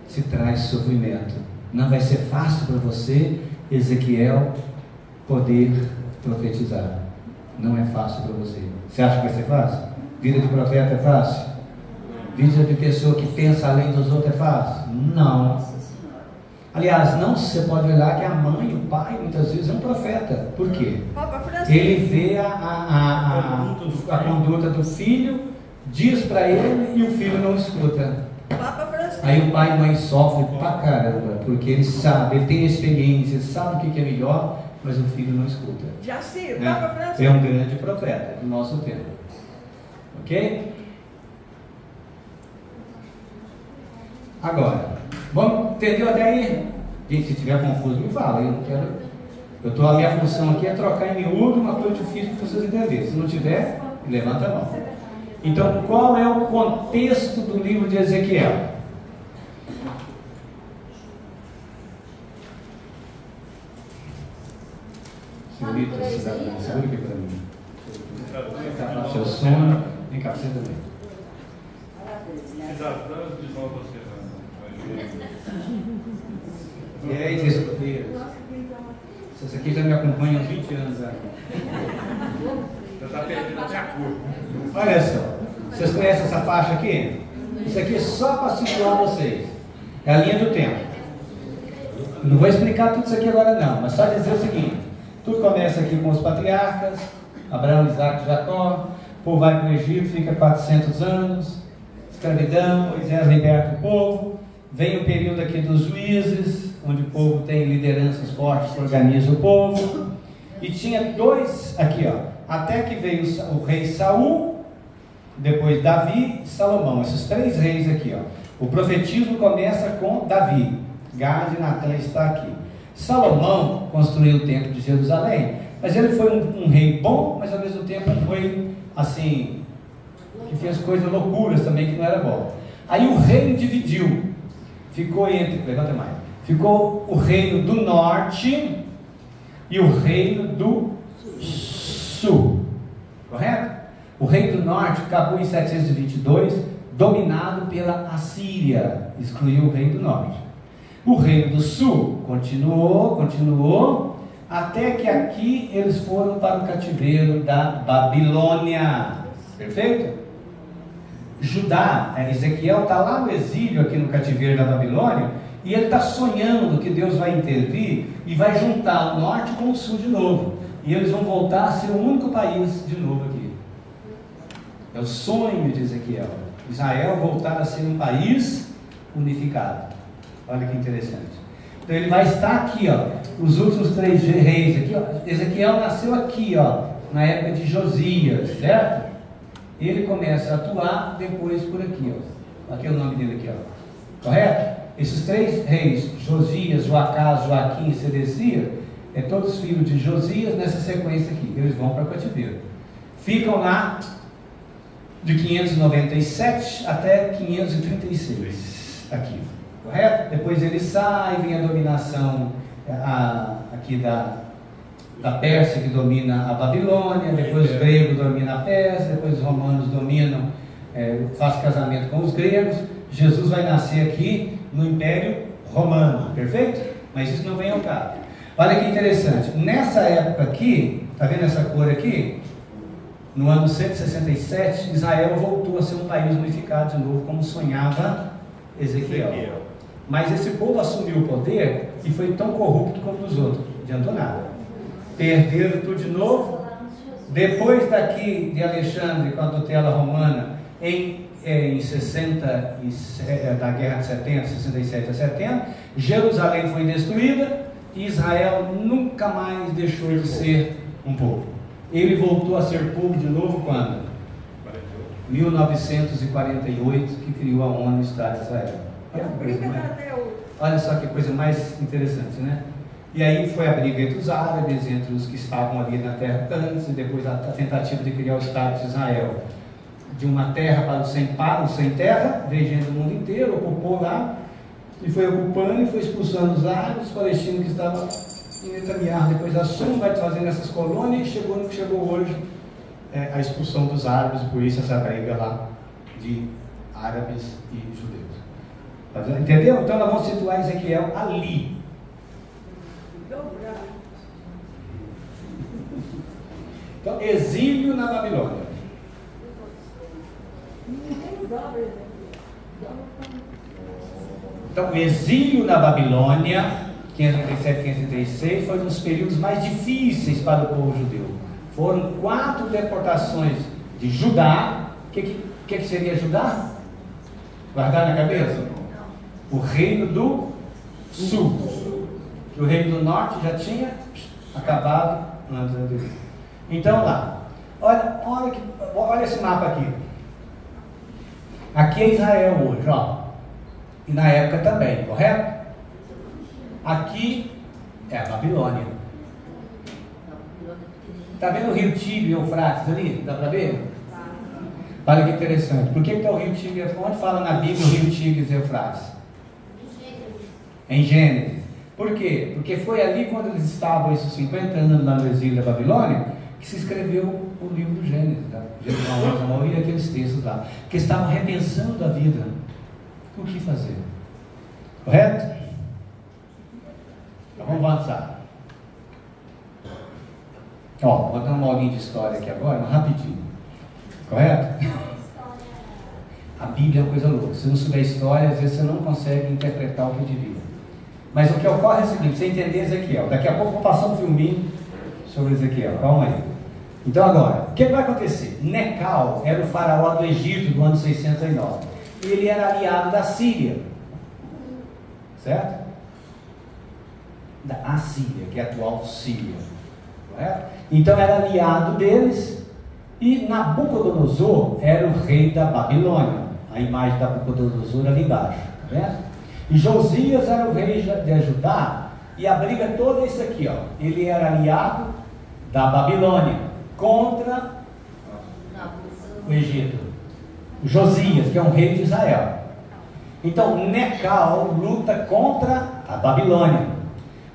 se traz sofrimento. Não vai ser fácil para você, Ezequiel, poder profetizar. Não é fácil para você. Você acha que vai ser fácil? Vida de profeta é fácil? Vida de pessoa que pensa além dos outros é fácil? Não. Aliás, não, você pode olhar que a mãe, o pai, muitas vezes é um profeta. Por quê? Ele vê a conduta do filho, diz para ele e o filho não escuta. Aí o pai e a mãe sofrem pra caramba, porque ele sabe, ele tem experiência, ele sabe o que é melhor, mas o filho não escuta. É um grande profeta do nosso tempo. Ok? Agora, vamos, entendeu até aí? E se tiver confuso, me fala. Eu não quero. A minha função aqui é trocar em miúdo uma coisa difícil para vocês entenderem. Se não tiver, levanta a mão. Então, qual é o contexto do livro de Ezequiel? Senhorita, segura aqui para mim. Seu sono. Vem cá, você também. E aí, vocês aqui já me acompanham há 20 anos. Já está perdendo até a cor. Olha só, vocês conhecem essa faixa aqui? Isso aqui é só para situar vocês. É a linha do tempo. Não vou explicar tudo isso aqui agora não, mas só dizer o seguinte: tudo começa aqui com os patriarcas, Abraão, Isaac e Jacó. O povo vai para o Egito, fica 400 anos, escravidão, Moisés liberta o povo. Vem o período aqui dos juízes, onde o povo tem lideranças fortes que organizam o povo. E tinha dois aqui, ó, até que veio o rei Saul, depois Davi e Salomão. Esses três reis aqui, ó. O profetismo começa com Davi. Gad e Natã está aqui. Salomão construiu o templo de Jerusalém, mas ele foi um rei bom, mas ao mesmo tempo um rei assim, que fez coisas loucuras também que não era bom. Aí o reino dividiu. Ficou levanta mais. Ficou o reino do norte e o reino do sul. Correto? O reino do norte acabou em 722, dominado pela Assíria, excluiu o reino do norte. O reino do sul continuou, até que aqui eles foram para o cativeiro da Babilônia. Perfeito? Judá, Ezequiel está lá no exílio, aqui no cativeiro da Babilônia, e ele está sonhando que Deus vai intervir e vai juntar o norte com o sul de novo, e eles vão voltar a ser o único país de novo aqui. É o sonho de Ezequiel, Israel voltar a ser um país unificado. Olha que interessante. Então ele vai estar aqui, ó, os últimos três reis aqui, ó. Ezequiel nasceu aqui, ó, na época de Josias, certo? Ele começa a atuar depois por aqui, ó. Aqui é o nome dele aqui, ó. Correto? Esses três reis, Josias, Joacás, Joaquim e Sedecia, todos filhos de Josias nessa sequência aqui. Eles vão para o cativeiro. Ficam lá de 597 até 536 aqui. Correto? Depois eles saem, vem a dominação aqui da Pérsia, que domina a Babilônia, depois os gregos dominam a Pérsia, depois os romanos dominam, faz casamento com os gregos. Jesus vai nascer aqui no Império Romano, perfeito? Mas isso não vem ao caso. Olha que interessante, nessa época aqui, está vendo essa cor aqui? No ano 167, Israel voltou a ser um país unificado de novo, como sonhava Ezequiel. Mas esse povo assumiu o poder e foi tão corrupto como os outros, não adiantou nada. Perderam tudo de novo. Depois daqui de Alexandre com a tutela romana, em 60, da guerra de 70, 67 a 70, Jerusalém foi destruída e Israel nunca mais deixou de ser um povo. Ele voltou a ser povo de novo quando? 1948, que criou a ONU e o Estado de Israel. Olha só que coisa mais interessante, né? E aí foi a briga entre os árabes, entre os que estavam ali na terra antes, e depois a tentativa de criar o Estado de Israel. De uma terra para o sem terra, regendo o mundo inteiro, ocupou lá, e foi ocupando e foi expulsando os árabes, os palestinos que estavam em Netanyahu. Depois assume, vai fazendo essas colônias, e chegou no que chegou hoje, a expulsão dos árabes, por isso essa briga lá de árabes e judeus. Entendeu? Então nós vamos situar Ezequiel ali. Então, exílio na Babilônia. Então, o exílio na Babilônia, 537, 536, foi um dos períodos mais difíceis para o povo judeu. Foram 4 deportações de Judá. O que seria Judá? Guardar na cabeça? O reino do sul. Que o reino do norte já tinha acabado antes dele. Então lá, olha esse mapa aqui. Aqui é Israel hoje, ó. E na época também, correto? Aqui é a Babilônia. Está vendo o rio Tigre e Eufrates ali? Dá para ver? Olha que interessante. Por que está o rio Tigre? Onde fala na Bíblia o rio Tigre e Eufrates? Em Gênesis. Por quê? Porque foi ali, quando eles estavam esses 50 anos lá no exílio da Babilônia, que se escreveu o livro do Gênesis, tá? E aqueles textos lá, que estavam repensando a vida. O que fazer? Correto? Então vamos avançar. Ó, vou dar um loginho de história aqui agora, mas rapidinho. Correto? A Bíblia é uma coisa louca. Se não souber história, às vezes você não consegue interpretar o que devia. Mas o que ocorre é o seguinte: você entender Ezequiel. Daqui a pouco eu vou passar um filminho sobre Ezequiel. Calma aí. Então agora, o que vai acontecer? Necal era o faraó do Egito do ano 609. Ele era aliado da Síria. Certo? Da Assíria, que é a atual Síria. Correto? Então era aliado deles. E Nabucodonosor era o rei da Babilônia. A imagem de Nabucodonosor ali embaixo. Tá vendo? E Josias era o rei de Judá. E a briga toda é isso aqui, ó. Ele era aliado da Babilônia contra o Egito. Josias, que é um rei de Israel. Então Necal luta contra a Babilônia.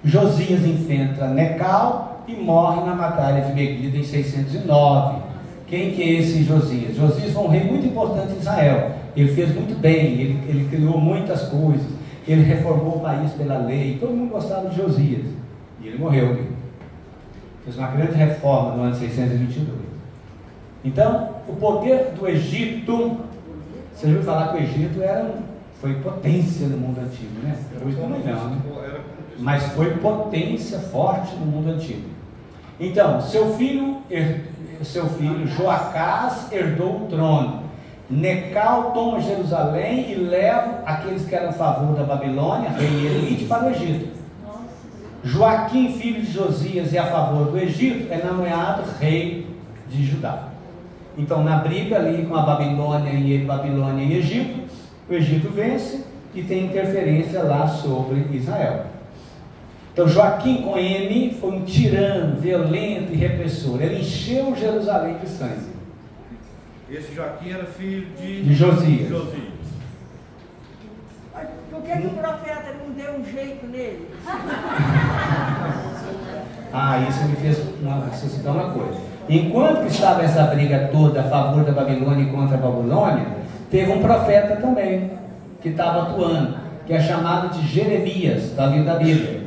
Josias enfrenta Necal e morre na batalha de Megiddo em 609. Quem que é esse Josias? Josias foi um rei muito importante em Israel. Ele fez muito bem, ele criou muitas coisas, ele reformou o país pela lei, todo mundo gostava de Josias. E ele morreu. Fez uma grande reforma no ano 622. Então, o poder do Egito, você já ouviu falar que o Egito foi potência no mundo antigo, né? Hoje também não, né? Mas foi potência forte no mundo antigo. Então, seu filho Joacás herdou o trono. Necal toma Jerusalém e leva aqueles que eram a favor da Babilônia, rei elite, para o Egito. Joaquim, filho de Josias, é a favor do Egito, é nomeado rei de Judá. Então, na briga ali com a Babilônia e Egito, o Egito vence e tem interferência lá sobre Israel. Então, Joaquim com M foi um tirano, violento e repressor. Ele encheu Jerusalém de sangue. Esse Joaquim era filho de Josias. Por que o profeta não deu um jeito nele? Isso me fez suscitar uma coisa. Enquanto estava essa briga toda a favor da Babilônia e contra a Babilônia, teve um profeta também que estava atuando, que é chamado de Jeremias, da Bíblia.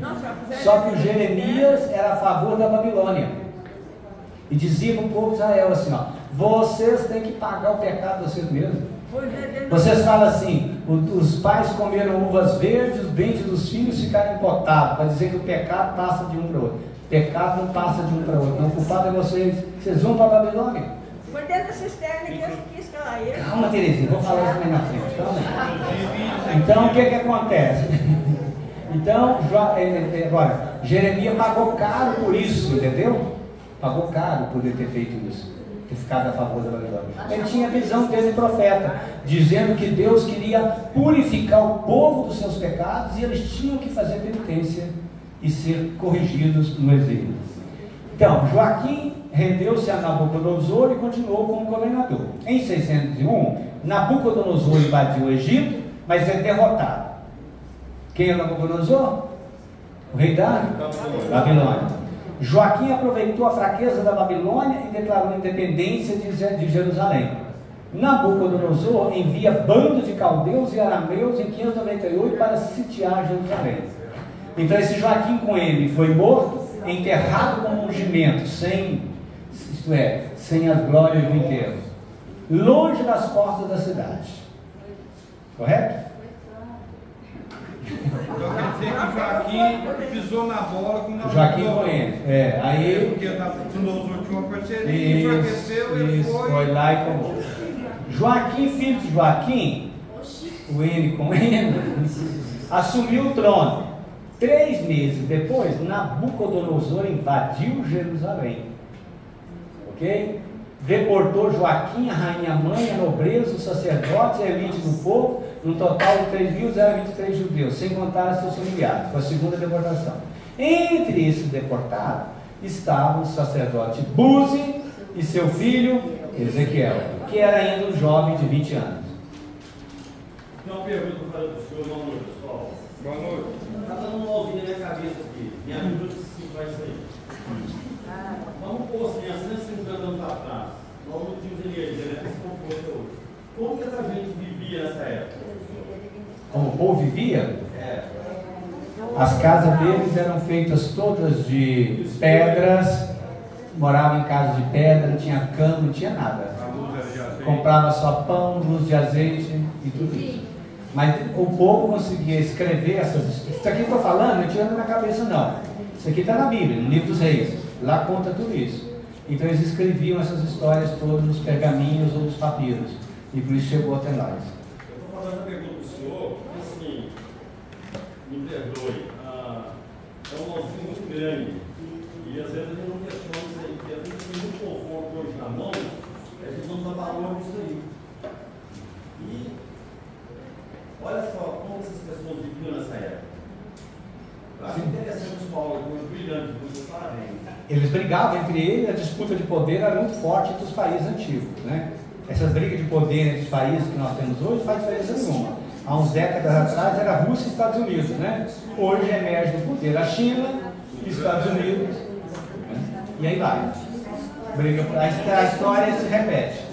Só que o Jeremias era a favor da Babilônia e dizia para o povo de Israel assim, ó: vocês têm que pagar o pecado de vocês mesmos. Vocês falam assim: os pais comeram uvas verdes, os dentes dos filhos ficaram empotados, para dizer que o pecado passa de um para o outro. O pecado não passa de um para o outro, não. O culpado é vocês. Vocês vão para a Babilônia. Foi dentro da cisterna que Deus quis calar ele. Calma, Terezinha, vou falar isso mais na frente. Calma aí. Então, o que acontece? Então, agora, Jeremias pagou caro por isso, entendeu? Pagou caro por ele ter feito isso, ter ficado a favor da Babilônia. Ele tinha a visão desse profeta, dizendo que Deus queria purificar o povo dos seus pecados e eles tinham que fazer penitência e ser corrigidos no exílio. Então, Joaquim rendeu-se a Nabucodonosor e continuou como governador. Em 601, Nabucodonosor invadiu o Egito, mas é derrotado. Quem é Nabucodonosor? O rei da Babilônia. Joaquim aproveitou a fraqueza da Babilônia e declarou a independência de Jerusalém. Nabucodonosor envia bandos de caldeus e arameus em 598 para sitiar Jerusalém. Então esse Joaquim com ele foi morto, enterrado com ungimento, sem as glórias do enterro. longe das portas da cidade. Correto? Então quer dizer que Joaquim pisou na bola com o Joaquim Cohen. Aí. Porque Nabucodonosor tinha uma parceria, enfraqueceu, ele foi lá e tomou. Joaquim, filho de Joaquim, o N com N, assumiu o trono. 3 meses depois, Nabucodonosor invadiu Jerusalém. Ok? Deportou Joaquim, a rainha mãe, a nobreza, os sacerdotes e a elite do povo, num total de 3.023 judeus, sem contar seus familiares. Foi a segunda deportação. Entre esses deportados estavam o sacerdote Buzi e seu filho Ezequiel, que era ainda um jovem de 20 anos. Tem uma pergunta para o senhor, boa noite, pessoal. Boa noite. Está dando uma ouvida na minha cabeça aqui. Me ajuda se vai sair. Vamos pôr assim, há 150 anos atrás, nós não tínhamos energia, né? Como que essa gente vivia nessa época? Como o povo vivia? As casas deles eram feitas todas de pedras, moravam em casas de pedra, não tinha cama, não tinha nada. Comprava só pão, luz de azeite e tudo isso. Mas o povo conseguia escrever essas histórias. Isso aqui que eu estou falando, não é tirando na cabeça não. Isso aqui está na Bíblia, no livro dos Reis. Lá conta tudo isso. Então eles escreviam essas histórias todas nos pergaminhos ou nos papiros. E por isso chegou até nós. Eu estou fazendo a pergunta para o senhor, porque assim, me perdoe, é um nozinho muito grande. E às vezes a gente não questiona isso aí, porque às vezes tem muito conforto hoje na mão, a gente não dá valor nisso aí. E olha só como essas pessoas viviam nessa época. Eu acho interessante os Paulo, brilhante, muito parabéns. Eles brigavam entre eles, a disputa de poder era muito forte entre os países antigos, né? Essas brigas de poder entre os países que nós temos hoje faz diferença nenhuma. Há uns décadas atrás era Rússia e Estados Unidos, né? Hoje emerge do poder a China e Estados Unidos, né? E aí vai. A história se repete.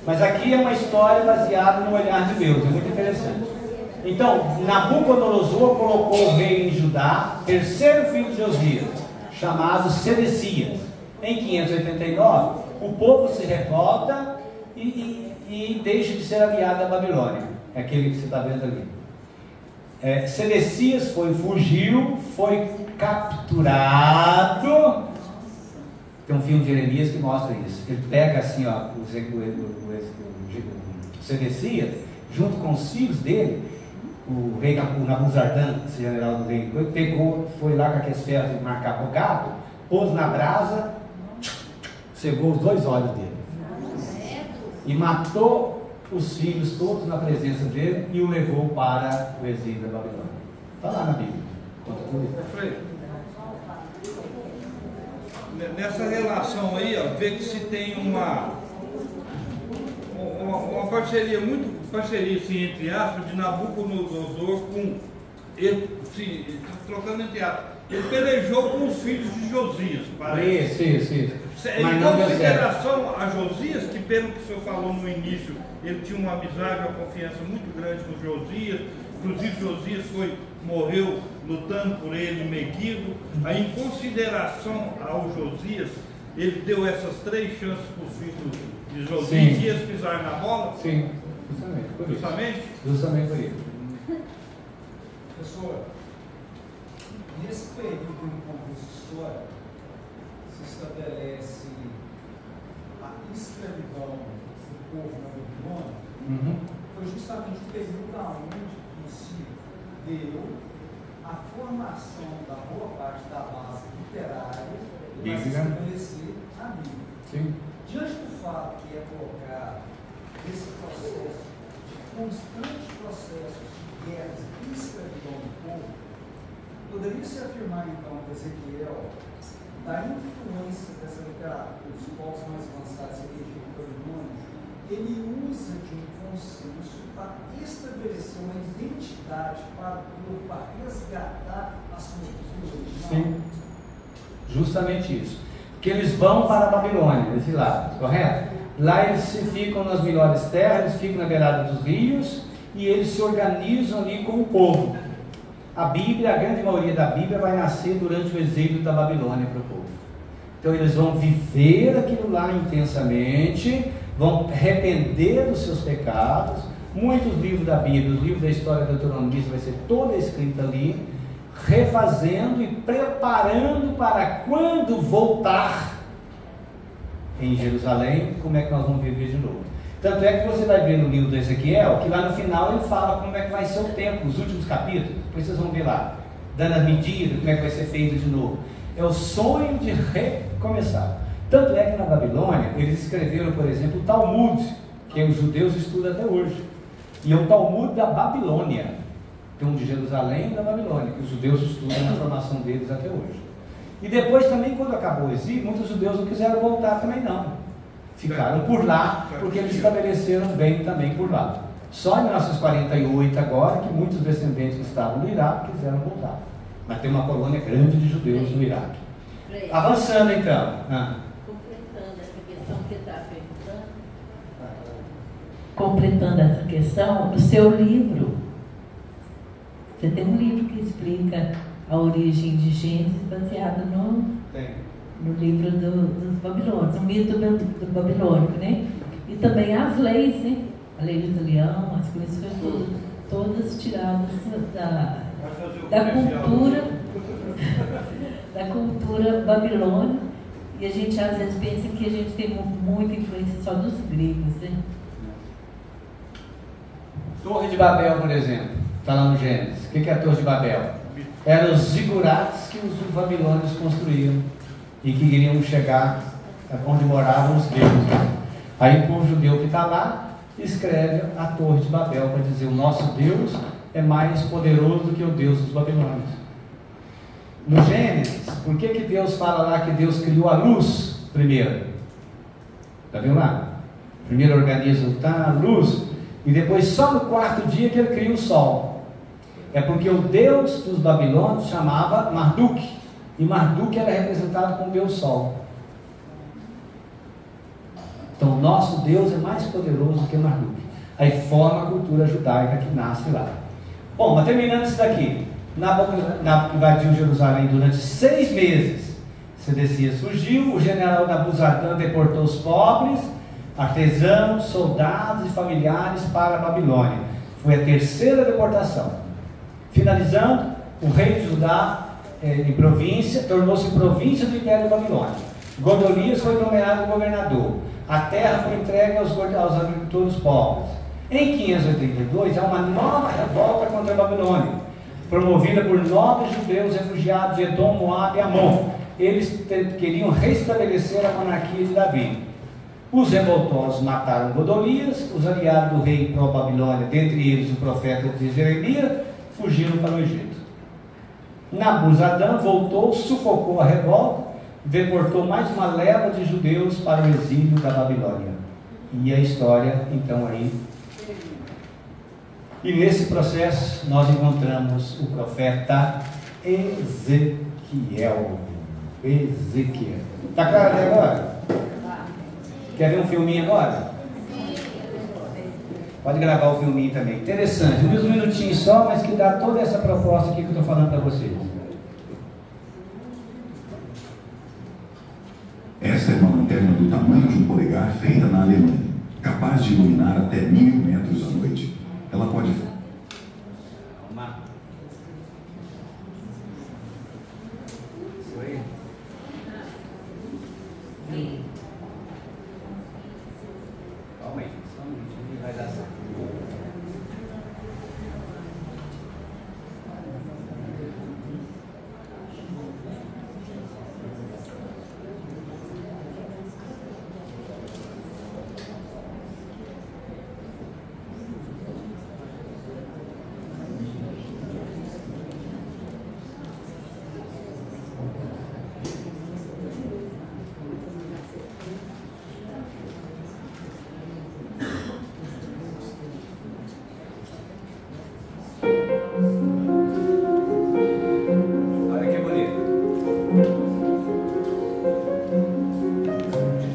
Mas aqui é uma história baseada no olhar de Deus, é muito interessante. Então, Nabucodonosor colocou o rei em Judá, terceiro filho de Josias, chamado Sedecias. Em 589, o povo se revolta e deixa de ser aliado à Babilônia. É aquele que você está vendo ali. Sedecias fugiu, foi capturado. Tem um filme de Jeremias que mostra isso. Ele pega assim, ó, o Sedecias, junto com os filhos dele, o rei Nabuzardan, esse general do rei, pegou, foi lá com aqueles ferros de marcar o gado, pôs na brasa, cegou os 2 olhos dele e matou os filhos todos na presença dele e o levou para o exílio da Babilônia. Está lá na Bíblia. Nessa relação aí, ó, vê que se tem uma parceria, parceria assim, entre aspas, de Nabucodonosor com ele, trocando entre aspas. Ele pelejou com os filhos de Josias. Isso. Então, em consideração a Josias, que pelo que o senhor falou no início, ele tinha uma amizade, uma confiança muito grande com Josias. Inclusive Josias morreu lutando por ele em Meguido. Aí, em consideração ao Josias, ele deu essas 3 chances para os filhos de Josias pisar na bola? Sim, justamente por isso. Justamente por isso. Professor, nesse período em concurso histórico, se estabelece a escravidão do povo na Babilônia, foi justamente o período onde se deu a formação da boa parte da base literária para se estabelecer a Bíblia. Sim. Diante do fato que é colocado esse processo de constantes processos de guerras e escravidão do povo, poderia-se afirmar então que Ezequiel, da influência dessa literatura dos povos mais avançados e Egito babilônico, ele usa de um consenso para estabelecer uma identidade para o povo, para resgatar a sua cultura original? Sim, justamente isso. Porque eles vão para a Babilônia, desse lado, correto? Lá eles ficam nas melhores terras, eles ficam na beirada dos rios e eles se organizam ali como povo. A Bíblia, a grande maioria da Bíblia vai nascer durante o exílio da Babilônia para o povo. Então eles vão viver aquilo lá intensamente, vão arrepender dos seus pecados. Muitos livros da Bíblia, os livros da história da Deuteronômio vai ser toda escrita ali, refazendo e preparando para quando voltar em Jerusalém, como é que nós vamos viver de novo. Tanto é que você vai ver no livro de Ezequiel, que lá no final ele fala como é que vai ser o tempo, os últimos capítulos, depois vocês vão ver lá, dando as medidas, como é que vai ser feito de novo. É o sonho de recomeçar. Tanto é que na Babilônia, eles escreveram, por exemplo, o Talmud, que os judeus estudam até hoje. E é o Talmud da Babilônia. Tem um de Jerusalém e da Babilônia, que os judeus estudam na formação deles até hoje. E depois também, quando acabou o exílio, muitos judeus não quiseram voltar também não. Ficaram por lá, porque eles estabeleceram bem também por lá. Só em 1948 agora, que muitos descendentes que estavam no Iraque quiseram voltar. Mas tem uma colônia grande de judeus no Iraque. Avançando então. Completando essa questão que está perguntando. Completando essa questão, no seu livro, você tem um livro que explica a origem de Gênesis baseado no livro dos babilônios, o mito do babilônico, né? E também as leis, né? A lei do leão, as coisas todas tiradas da cultura babilônica. E a gente às vezes pensa que a gente tem muita influência só dos gregos, né? Torre de Babel, por exemplo, está lá no Gênesis. O que é a Torre de Babel? Eram os zigurates que os babilônios construíram e que queriam chegar onde moravam os deuses. Aí o povo judeu que está lá escreve a Torre de Babel para dizer: o nosso Deus é mais poderoso do que o Deus dos babilônios. No Gênesis, por que Deus fala lá que Deus criou a luz primeiro? Está vendo lá? Primeiro organismo está a luz, e depois só no quarto dia que ele cria o sol. É porque o Deus dos babilônios chamava Marduk, e Marduk era representado como Deus Sol. Então o nosso Deus é mais poderoso do que Marduk. Aí forma a cultura judaica que nasce lá. Bom, mas terminando isso daqui, Nabucodonosor invadiu Jerusalém durante 6 meses. Sedecias fugiu, o general Nabuzaradan deportou os pobres, artesãos, soldados e familiares para a Babilônia. Foi a 3ª deportação. Finalizando, o rei de Judá em província, tornou-se província do Império Babilônico. Godolias foi nomeado governador. A terra foi entregue aos agricultores pobres. Em 582, há uma nova revolta contra a Babilônia, promovida por nobres judeus refugiados de Edom, Moab e Amon. Eles queriam restabelecer a monarquia de Davi. Os revoltosos mataram Godolias, os aliados do rei pró-Babilônia, dentre eles o profeta de Jeremias, fugiram para o Egito. Nabuzaradan voltou, sufocou a revolta, deportou mais uma leva de judeus para o exílio da Babilônia. E a história, então, aí. E nesse processo, nós encontramos o profeta Ezequiel. Está claro até agora? Quer ver um filminho agora? Pode gravar o filminho também. Interessante. Um minutinho só, mas que dá toda essa proposta aqui que eu estou falando para vocês. Esta é uma lanterna do tamanho de um polegar feita na Alemanha, capaz de iluminar até 1000 metros à noite. Ela pode... Calma. Isso aí. Calma aí, só um minutinho, vai dar certo.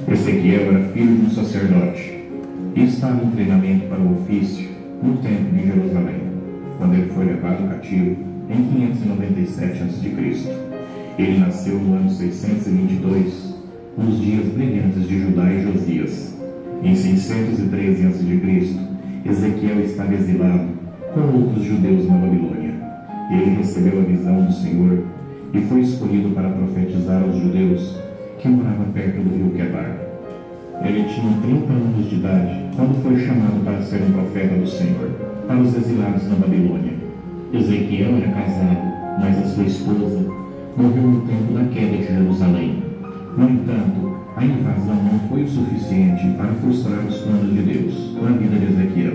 Ezequiel era filho de um sacerdote e estava em treinamento para o ofício no templo de Jerusalém, quando ele foi levado cativo em 597 a.C. Ele nasceu no ano 622, nos dias brilhantes de Judá e Josias, Em 613 a.C., Ezequiel estava exilado com outros judeus na Babilônia. Ele recebeu a visão do Senhor e foi escolhido para profetizar aos judeus que moravam perto do rio Quebar. Ele tinha 30 anos de idade quando foi chamado para ser um profeta do Senhor para os exilados na Babilônia. Ezequiel era casado, mas a sua esposa morreu no tempo da queda de Jerusalém. No entanto, a invasão não foi o suficiente para frustrar os planos de Deus na vida de Ezequiel.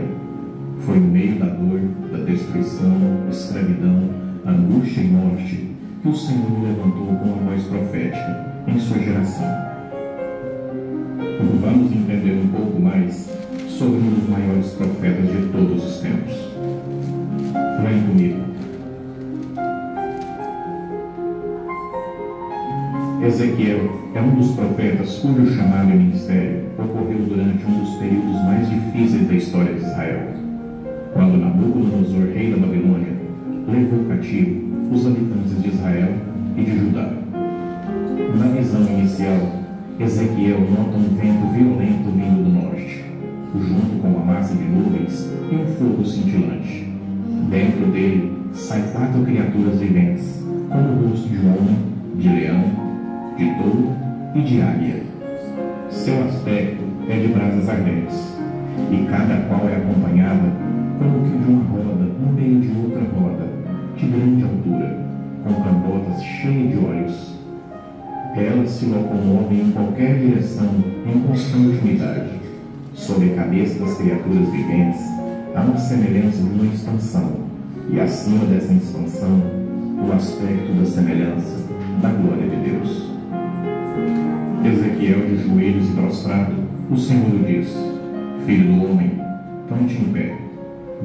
Foi no meio da dor, da destruição, escravidão, angústia e morte que o Senhor o levantou com uma voz profética em sua geração. Vamos entender um pouco mais sobre um dos maiores profetas de todos os tempos. Vem comigo. Ezequiel é um dos profetas cujo chamado e ministério ocorreu durante um dos períodos mais difíceis da história de Israel, quando Nabucodonosor, rei da Babilônia, levou cativo os habitantes de Israel e de Judá. Na visão inicial, Ezequiel nota um vento violento vindo do norte, junto com uma massa de nuvens e um fogo cintilante. Dentro dele saem 4 criaturas viventes, com o rosto de homem, de leão, de touro e de águia. Seu aspecto é de brasas ardentes, e cada qual é acompanhada como que de uma roda no meio de outra roda, de grande altura, com cambotas cheias de olhos. Elas se locomovem em qualquer direção em constante unidade. Sobre a cabeça das criaturas viventes há uma semelhança de uma expansão, e acima dessa expansão, o aspecto da semelhança da glória de Deus. Ezequiel, de joelhos e prostrado, o Senhor diz: Filho do homem, ponte em pé.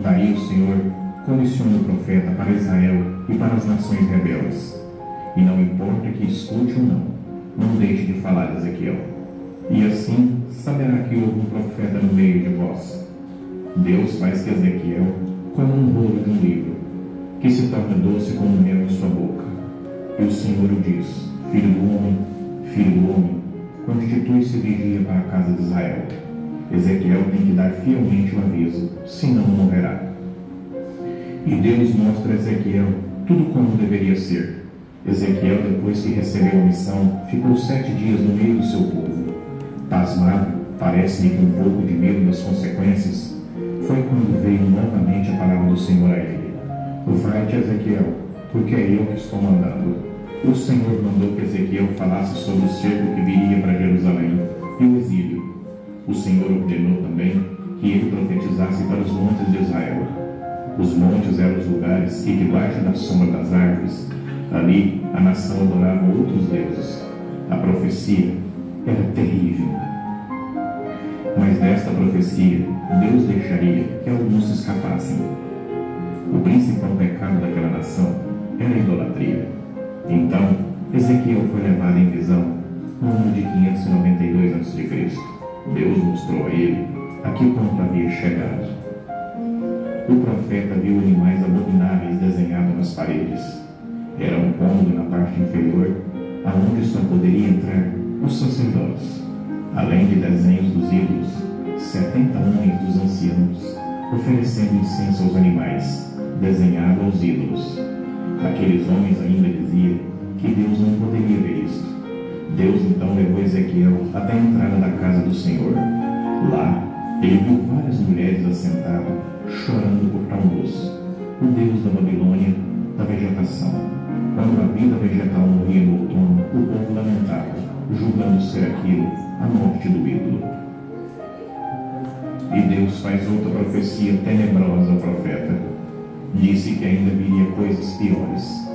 Daí o Senhor comissiona o profeta para Israel e para as nações rebeldes. E não importa que escute ou não deixe de falar, Ezequiel. E assim saberá que houve um profeta no meio de vós. Deus faz que Ezequiel como um rolo de um livro, que se torna doce como mel em sua boca. E o Senhor o diz: Filho do homem, constitui-se vigia para a casa de Israel. Ezequiel tem que dar fielmente o aviso, senão morrerá. E Deus mostra a Ezequiel tudo como deveria ser. Ezequiel, depois que recebeu a missão, ficou 7 dias no meio do seu povo. Pasmado, parece-me que um pouco de medo das consequências, foi quando veio novamente a palavra do Senhor a ele: Vai-te, Ezequiel, porque é eu que estou mandando. O Senhor mandou que Ezequiel falasse sobre o cerco que viria para Jerusalém e o exílio. O Senhor ordenou também que ele profetizasse para os montes de Israel. Os montes eram os lugares que, debaixo da sombra das árvores, ali a nação adorava outros deuses. A profecia era terrível. Mas desta profecia, Deus deixaria que alguns se escapassem. O principal pecado daquela nação era a idolatria. Então, Ezequiel foi levado em visão no ano de 592 a.C. Deus mostrou a ele a que ponto havia chegado. O profeta viu animais abomináveis desenhados nas paredes. Era um cômodo na parte inferior, aonde só poderia entrar os sacerdotes. Além de desenhos dos ídolos, 70 homens dos anciãos, oferecendo incenso aos animais, desenhado aos ídolos. Aqueles homens ainda diziam que Deus não poderia ver isto. Deus então levou Ezequiel até a entrada da casa do Senhor. Lá, ele viu várias mulheres assentadas, chorando por tal moço, o Deus da Babilônia, da vegetação. Quando a vida vegetal morria no outono, o povo lamentava, julgando ser aquilo a morte do ídolo. E Deus faz outra profecia tenebrosa ao profeta. Disse que ainda viria coisas piores.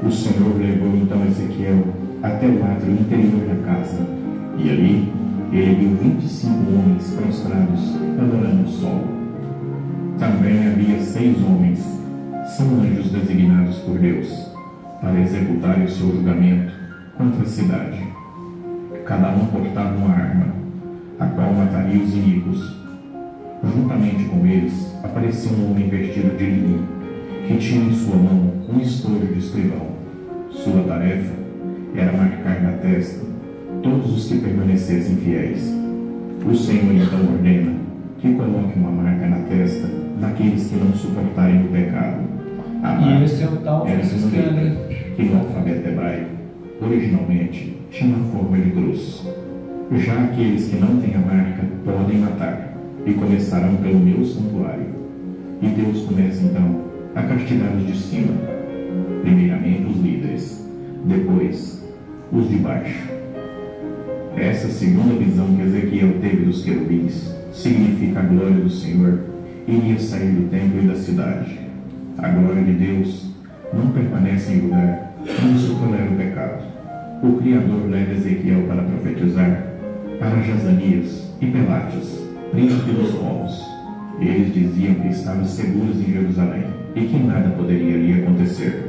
O Senhor levou então Ezequiel até o átrio interior da casa, e ali ele viu 25 homens prostrados adorando o sol. Também havia 6 homens, são anjos designados por Deus, para executarem o seu julgamento contra a cidade. Cada um portava uma arma, a qual mataria os inimigos. Juntamente com eles aparecia um homem vestido de linho, que tinha em sua mão um estojo de escrivão. Sua tarefa era marcar na testa todos os que permanecessem fiéis. O Senhor então ordena que coloque uma marca na testa daqueles que não suportarem o pecado. A marca esse é o tal era uma letra que no alfabeto hebraico originalmente tinha uma forma de cruz. Já aqueles que não têm a marca podem matar e começarão pelo meu santuário. E Deus começa então a castigar os de cima, primeiramente os líderes, depois os de baixo. Essa segunda visão que Ezequiel teve dos querubins significa a glória do Senhor iria sair do templo e da cidade. A glória de Deus não permanece em lugar onde se tolera o pecado. O Criador leva Ezequiel para profetizar para Jazanias e Pelates, príncipe dos povos. Eles diziam que estavam seguros em Jerusalém e que nada poderia lhe acontecer.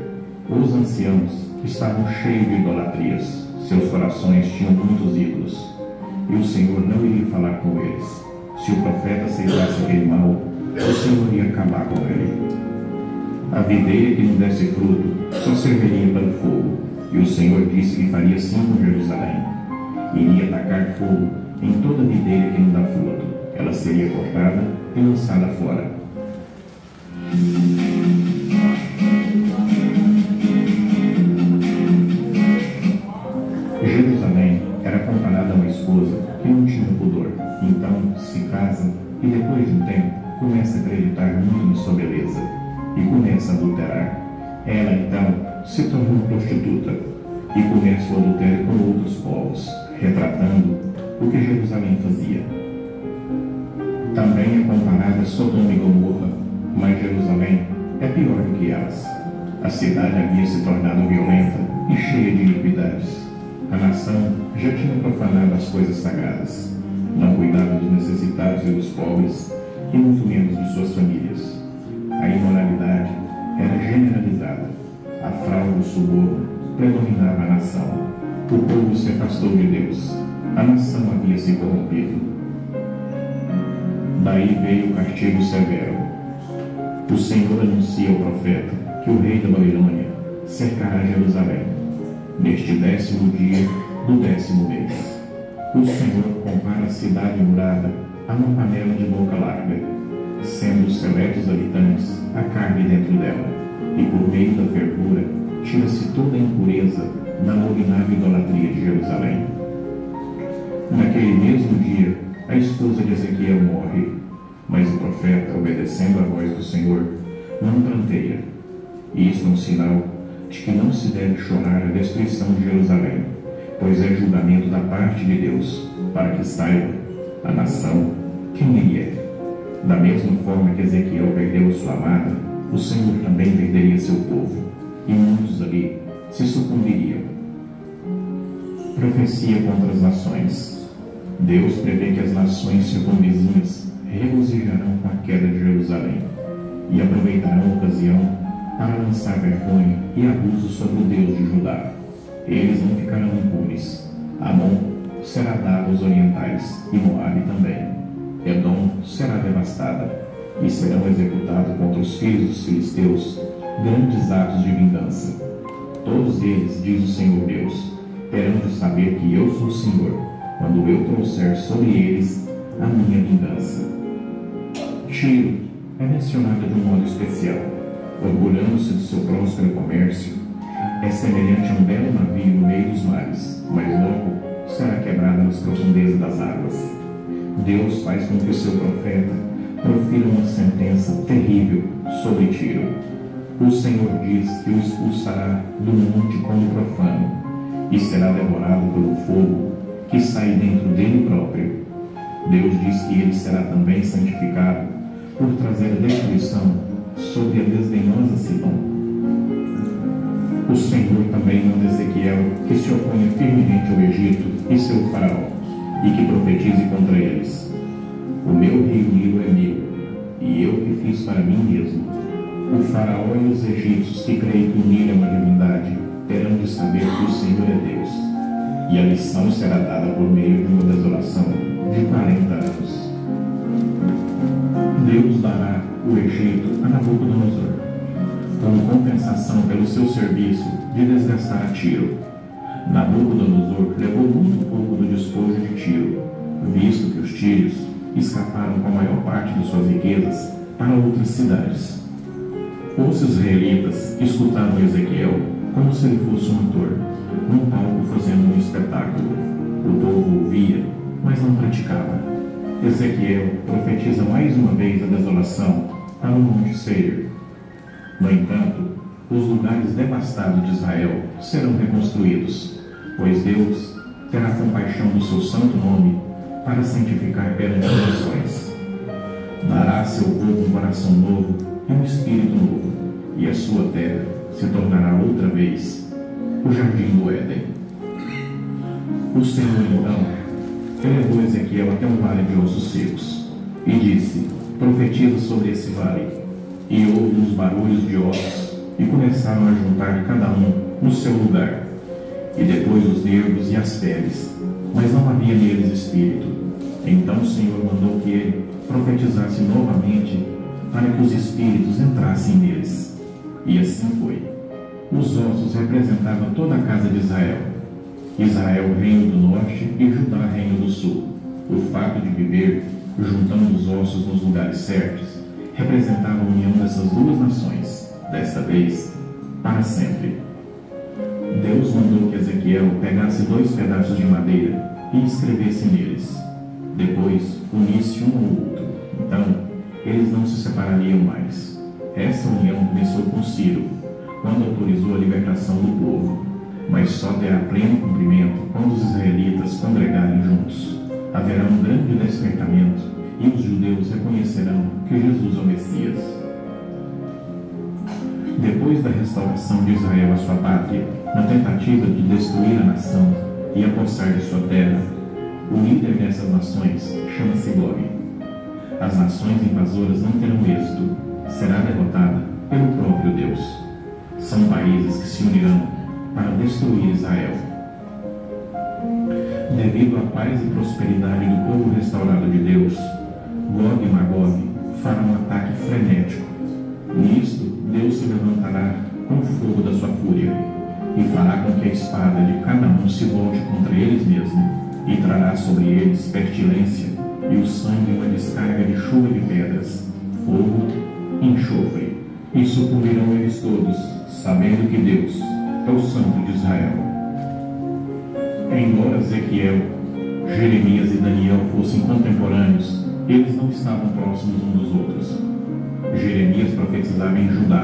Os anciãos estavam cheios de idolatrias, seus corações tinham muitos ídolos, e o Senhor não iria falar com eles. Se o profeta aceitasse aquele mal, o Senhor ia acabar com ele. A videira que não desse fruto só serviria para o fogo, e o Senhor disse que faria assim com Jerusalém. Iria atacar fogo em toda videira que não dá fruto. Ela seria cortada e lançada fora. Jerusalém era comparada a uma esposa que não tinha pudor. Então se casa e depois de um tempo começa a acreditar muito em sua beleza e começa a adulterar. Ela então se torna uma prostituta e começa o adultério com outros povos, retratando o que Jerusalém fazia. Também é comparada a Sodoma e Gomorra, mas Jerusalém é pior do que elas. A cidade havia se tornado violenta e cheia de iniquidades. A nação já tinha profanado as coisas sagradas, não cuidava dos necessitados e dos pobres, e muito menos de suas famílias. A imoralidade era generalizada, a fraude e o suborno predominava a nação. O povo se afastou de Deus, a nação havia se corrompido. Daí veio o castigo severo. O Senhor anuncia ao profeta que o rei da Babilônia cercará Jerusalém, neste 10º dia do 10º mês. O Senhor compara a cidade murada a uma panela de boca larga, sendo os seletos habitantes a carne dentro dela, e por meio da fervura tira-se toda a impureza da abominável idolatria de Jerusalém. Naquele mesmo dia, a esposa de Ezequiel morre, mas o profeta, obedecendo à voz do Senhor, não pranteia. Isto é um sinal de que não se deve chorar a destruição de Jerusalém, pois é julgamento da parte de Deus, para que saiba a nação quem ele é. Da mesma forma que Ezequiel perdeu a sua amada, o Senhor também perderia seu povo, e muitos ali se sucumbiriam. Profecia contra as nações. Deus prevê que as nações circunvizinhas regozijarão com a queda de Jerusalém e aproveitarão a ocasião para lançar vergonha e abuso sobre o Deus de Judá. Eles não ficarão impunes. Amon será dado aos orientais e Moabe também. Edom será devastada e serão executados contra os filhos dos filisteus grandes atos de vingança. Todos eles, diz o Senhor Deus, terão de saber que eu sou o Senhor, quando eu trouxer sobre eles a minha vingança. Tiro é mencionada de um modo especial, orgulhando-se do seu próspero comércio. É semelhante a um belo navio no meio dos mares, mas logo será quebrada nas profundezas das águas. Deus faz com que o seu profeta profira uma sentença terrível sobre Tiro. O Senhor diz que o expulsará do monte como profano e será devorado pelo fogo que sai dentro dele próprio. Deus diz que ele será também santificado por trazer a destruição sobre a desdenhosa Sidom. O Senhor também manda Ezequiel que se oponha firmemente ao Egito e seu faraó, e que profetize contra eles. O meu rio Nilo é meu, e eu que fiz para mim mesmo. O faraó e os egípcios que creem que o Nilo é uma divindade terão de saber que o Senhor é Deus, e a lição será dada por meio de uma desolação de 40 anos. Deus dará o Egito a Nabucodonosor, como compensação pelo seu serviço de desgastar a Tiro. Nabucodonosor levou muito pouco do despojo de Tiro, visto que os tírios escaparam com a maior parte de suas riquezas para outras cidades. Os israelitas escutaram Ezequiel como se ele fosse um ator, num palco fazendo um espetáculo. O povo ouvia, mas não praticava. Ezequiel profetiza mais uma vez a desolação para o Monte Seir. No entanto, os lugares devastados de Israel serão reconstruídos, pois Deus terá compaixão do seu santo nome para santificar perante as nações. Dará a seu povo um coração novo e um espírito novo, e a sua terra se tornará outra vez o jardim do Éden. O Senhor, então, elevou Ezequiel até um vale de ossos secos, e disse: profetiza sobre esse vale. E houve uns barulhos de ossos, e começaram a juntar cada um no seu lugar, e depois os nervos e as peles, mas não havia neles espírito. Então o Senhor mandou que ele profetizasse novamente, para que os espíritos entrassem neles. E assim foi. Os ossos representavam toda a casa de Israel. Israel, reino do norte, e Judá, reino do sul. O fato de viver juntando os ossos nos lugares certos representava a união dessas duas nações, desta vez, para sempre. Deus mandou que Ezequiel pegasse 2 pedaços de madeira e escrevesse neles. Depois unisse um ao outro. Então, eles não se separariam mais. Essa união começou com Ciro, quando autorizou a libertação do povo, mas só terá pleno cumprimento quando os israelitas congregarem juntos. Haverá um grande despertamento e os judeus reconhecerão que Jesus é o Messias. Depois da restauração de Israel à sua pátria, na tentativa de destruir a nação e apossar de sua terra, o líder dessas nações chama-se Gog. As nações invasoras não terão êxito, será derrotada pelo próprio Deus. São países que se unirão para destruir Israel. Devido à paz e prosperidade do povo restaurado de Deus, Gog e Magog farão um ataque frenético. Nisto, Deus se levantará com o fogo da sua fúria e fará com que a espada de cada um se volte contra eles mesmos e trará sobre eles pestilência e o sangue uma descarga de chuva de pedras, fogo e enxofre. E sucumbirão eles todos, sabendo que Deus é o Santo de Israel. Embora Ezequiel, Jeremias e Daniel fossem contemporâneos, eles não estavam próximos uns dos outros. Jeremias profetizava em Judá.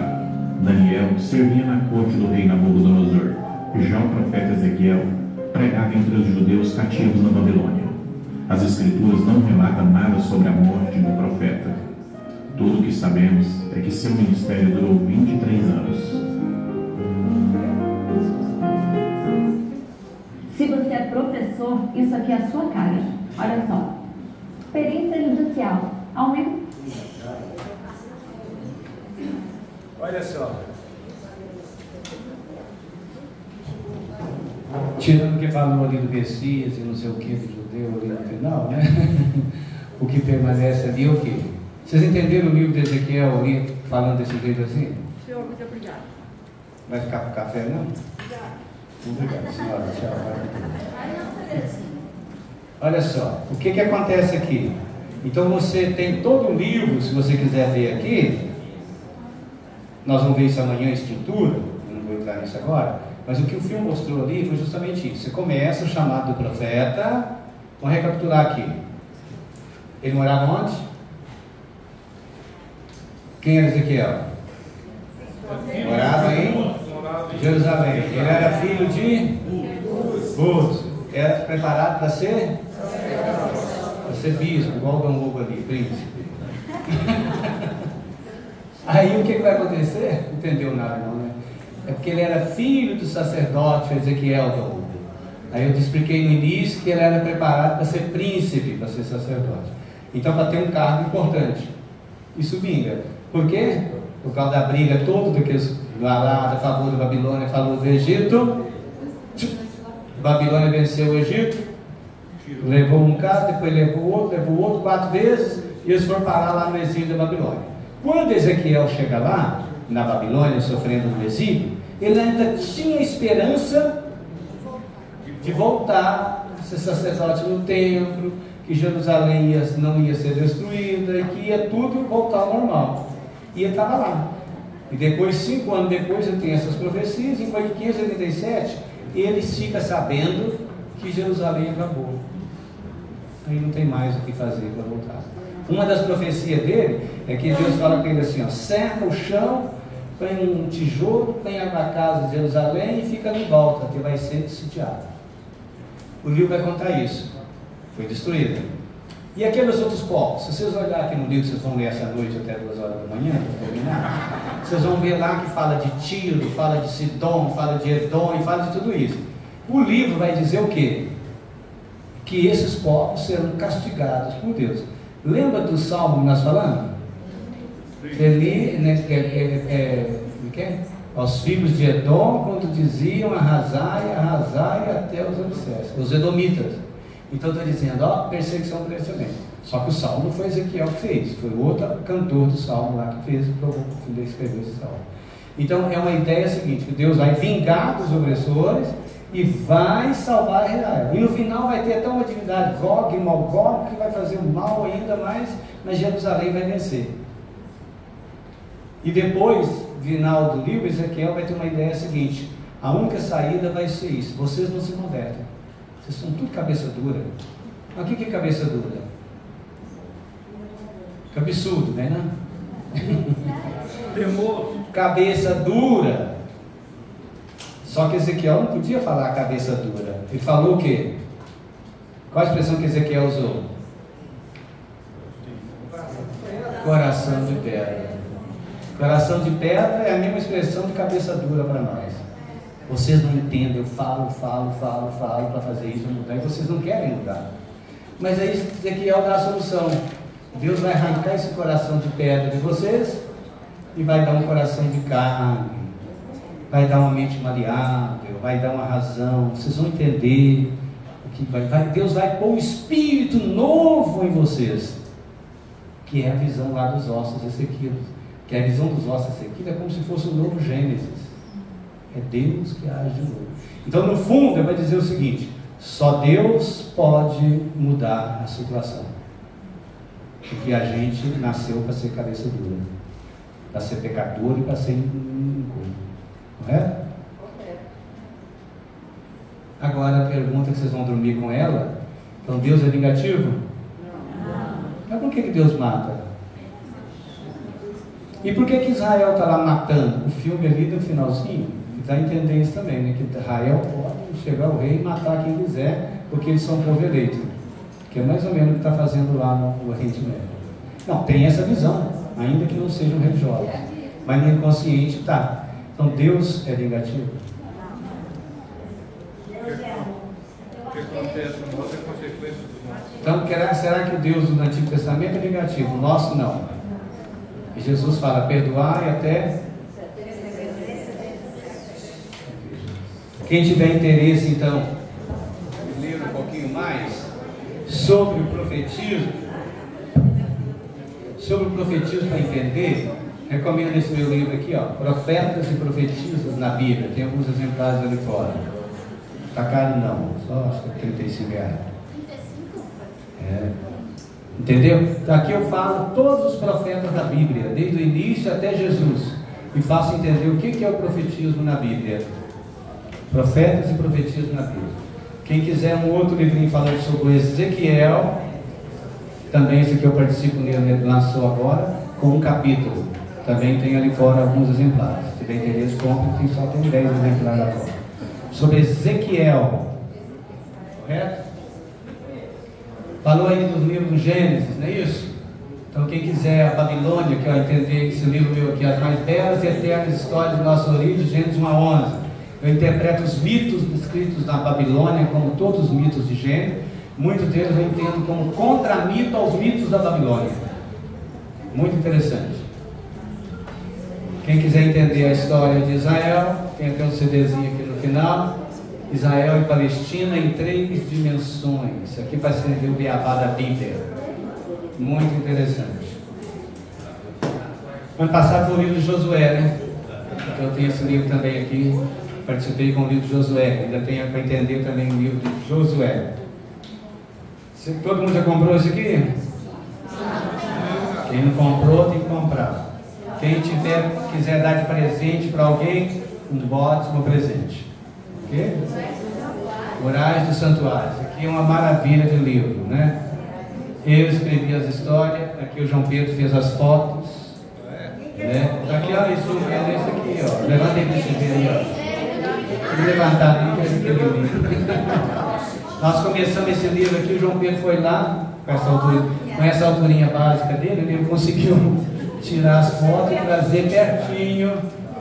Daniel servia na corte do rei Nabucodonosor. Já o profeta Ezequiel pregava entre os judeus cativos na Babilônia. As escrituras não relatam nada sobre a morte do profeta. Tudo o que sabemos é que seu ministério durou 23 anos. Se você é professor, isso aqui é a sua cara. Olha só. Perícia judicial. Aumenta. Olha só. Tirando o que falou ali do Messias e não sei o que do judeu ali no final, né? O que permanece ali é o quê? Vocês entenderam o livro de Ezequiel ali falando desse jeito assim? Senhor, muito obrigado. Vai ficar com café não? Obrigado, senhora. Tchau. Olha só, o que acontece aqui? Então você tem todo um livro, se você quiser ver aqui. Nós vamos ver isso amanhã, estrutura, eu não vou entrar nisso agora, mas o que o filme mostrou ali foi justamente isso. Você começa o chamado do profeta, vamos recapitular aqui. Ele morava onde? Quem era Ezequiel? Morava em Jerusalém. Ele era filho de Uz. Era preparado para ser bispo, igual o Dom Hugo ali, príncipe. Aí o que vai acontecer? Não entendeu nada não, né? É porque ele era filho do sacerdote Ezequiel Dom Hugo. Aí eu te expliquei no início que ele era preparado para ser príncipe, para ser sacerdote. Então para ter um cargo importante. Isso vinga. Por quê? Por causa da briga toda daqueles lá a favor da Babilônia, falou do Egito. Babilônia venceu o Egito, levou um cara, depois levou o outro 4 vezes, e eles foram parar lá no exílio da Babilônia. Quando Ezequiel chega lá, na Babilônia, sofrendo no exílio, ele ainda tinha esperança de voltar a ser sacerdote no templo, que Jerusalém não ia ser destruída e que ia tudo voltar ao normal. E ele estava lá. E depois, 5 anos depois, ele tem essas profecias, e em 1587, ele fica sabendo que Jerusalém acabou. Aí não tem mais o que fazer para voltar. Uma das profecias dele é que Deus fala para ele assim, ó, cerca o chão, põe um tijolo, põe a casa de Jerusalém e fica em volta, que vai ser sitiada. O livro vai contar isso. Foi destruída. E aqueles outros povos, se vocês olharem aqui no livro, vocês vão ler essa noite até 2 horas da manhã, para terminar, vocês vão ver lá que fala de Tiro, fala de Sidom, fala de Edom e fala de tudo isso. O livro vai dizer o quê? Que esses povos serão castigados por Deus. Lembra do salmo que nós falamos? Aos filhos de Edom, quando diziam arrasai, arrasai até os Abissés, os Edomitas. Então está dizendo, ó, perseguição crescimento. Só que o salmo não foi Ezequiel que fez, foi outro cantor do salmo lá que fez, que escreveu esse salmo. Então é uma ideia seguinte, que Deus vai vingar dos opressores e vai salvar Israel. E no final vai ter até uma divindade, Gog e Magog, que vai fazer mal ainda mais, mas Jerusalém vai vencer. E depois, no final do livro, Ezequiel vai ter uma ideia seguinte, a única saída vai ser isso, vocês não se convertem. Vocês são tudo cabeça dura. Mas o que é cabeça dura? Cabeçudo, né? Cabeça dura. Só que Ezequiel não podia falar cabeça dura. Ele falou o quê? Qual a expressão que Ezequiel usou? Coração de pedra. Coração de pedra é a mesma expressão de cabeça dura para nós. Vocês não entendem, eu falo para fazer isso, mudar, e vocês não querem mudar. Mas aí Ezequiel dá a solução. Deus vai arrancar esse coração de pedra de vocês e vai dar um coração de carne, vai dar uma mente maleável, vai dar uma razão, vocês vão entender o que Deus vai pôr um espírito novo em vocês, que é a visão lá dos ossos ressequidos, que é a visão dos ossos ressequidos, é como se fosse um novo Gênesis. É Deus que age de novo. Então, no fundo, ele vai dizer o seguinte: só Deus pode mudar a situação. Porque a gente nasceu para ser cabeça dura, para ser pecador e para ser inculto. Correto? Agora a pergunta que vocês vão dormir com ela: então Deus é vingativo? Não. Mas por que Deus mata? E por que Israel está lá matando? O filme ali no finalzinho está entendendo isso também, né? Que Israel pode chegar ao rei e matar quem quiser, porque eles são povo eleito, que é mais ou menos o que está fazendo lá no Oriente Médio. Não, tem essa visão, ainda que não sejam religiosos, mas no inconsciente está. Então Deus é vingativo? O que acontece no nosso é consequência do nosso. Então será que o Deus do Antigo Testamento é vingativo? O nosso não. E Jesus fala, perdoai até... Quem tiver interesse, então, em ler um pouquinho mais sobre o profetismo para entender, recomendo esse meu livro aqui, ó, Profetas e Profetisas na Bíblia. Tem alguns exemplares ali fora. Tá caro não, só acho que R$35. É. Entendeu? Então aqui eu falo todos os profetas da Bíblia, desde o início até Jesus, e faço entender o que é o profetismo na Bíblia. Profetas e profetismo na Bíblia. Quem quiser um outro livrinho falando sobre Ezequiel, também esse aqui eu participo nele, lançou agora, com um capítulo. Também tem ali fora alguns exemplares. Se tiver interesse, compre, só tem 10 exemplares lá fora. Sobre Ezequiel. Correto? Falou aí dos livros do Gênesis, não é isso? Então quem quiser a Babilônia, que vai entender esse livro meu aqui, As Mais Belas e Eternas Histórias de Nossa Origem, Gênesis 1 a 11. Eu interpreto os mitos descritos na Babilônia como todos os mitos de Gênesis. Muitos deles eu entendo como contramito aos mitos da Babilônia. Muito interessante. Quem quiser entender a história de Israel, tem até um CDzinho aqui no final. Israel e Palestina em 3 dimensões. Isso aqui para entender o beabá da Bíblia. Muito interessante. Ano passado foi o livro de Josué, né? Então eu tenho esse livro também aqui. Participei com o livro de Josué. Ainda tenho para entender também o livro de Josué. Todo mundo já comprou isso aqui? Quem não comprou, tem que comprar. Quem quiser dar de presente para alguém, um ótimo presente. Ok? Murais do Santuário. Isso aqui é uma maravilha de livro, né? Eu escrevi as histórias, aqui o João Pedro fez as fotos. Né? Aqui, olha, esse aqui, ó. Levanta aí para você ver aí, ó. Vou levantar ali, que é aquele livro. Nós começamos esse livro aqui, o João Pedro foi lá, com essa alturinha básica dele, ele conseguiu tirar as fotos e trazer pertinho,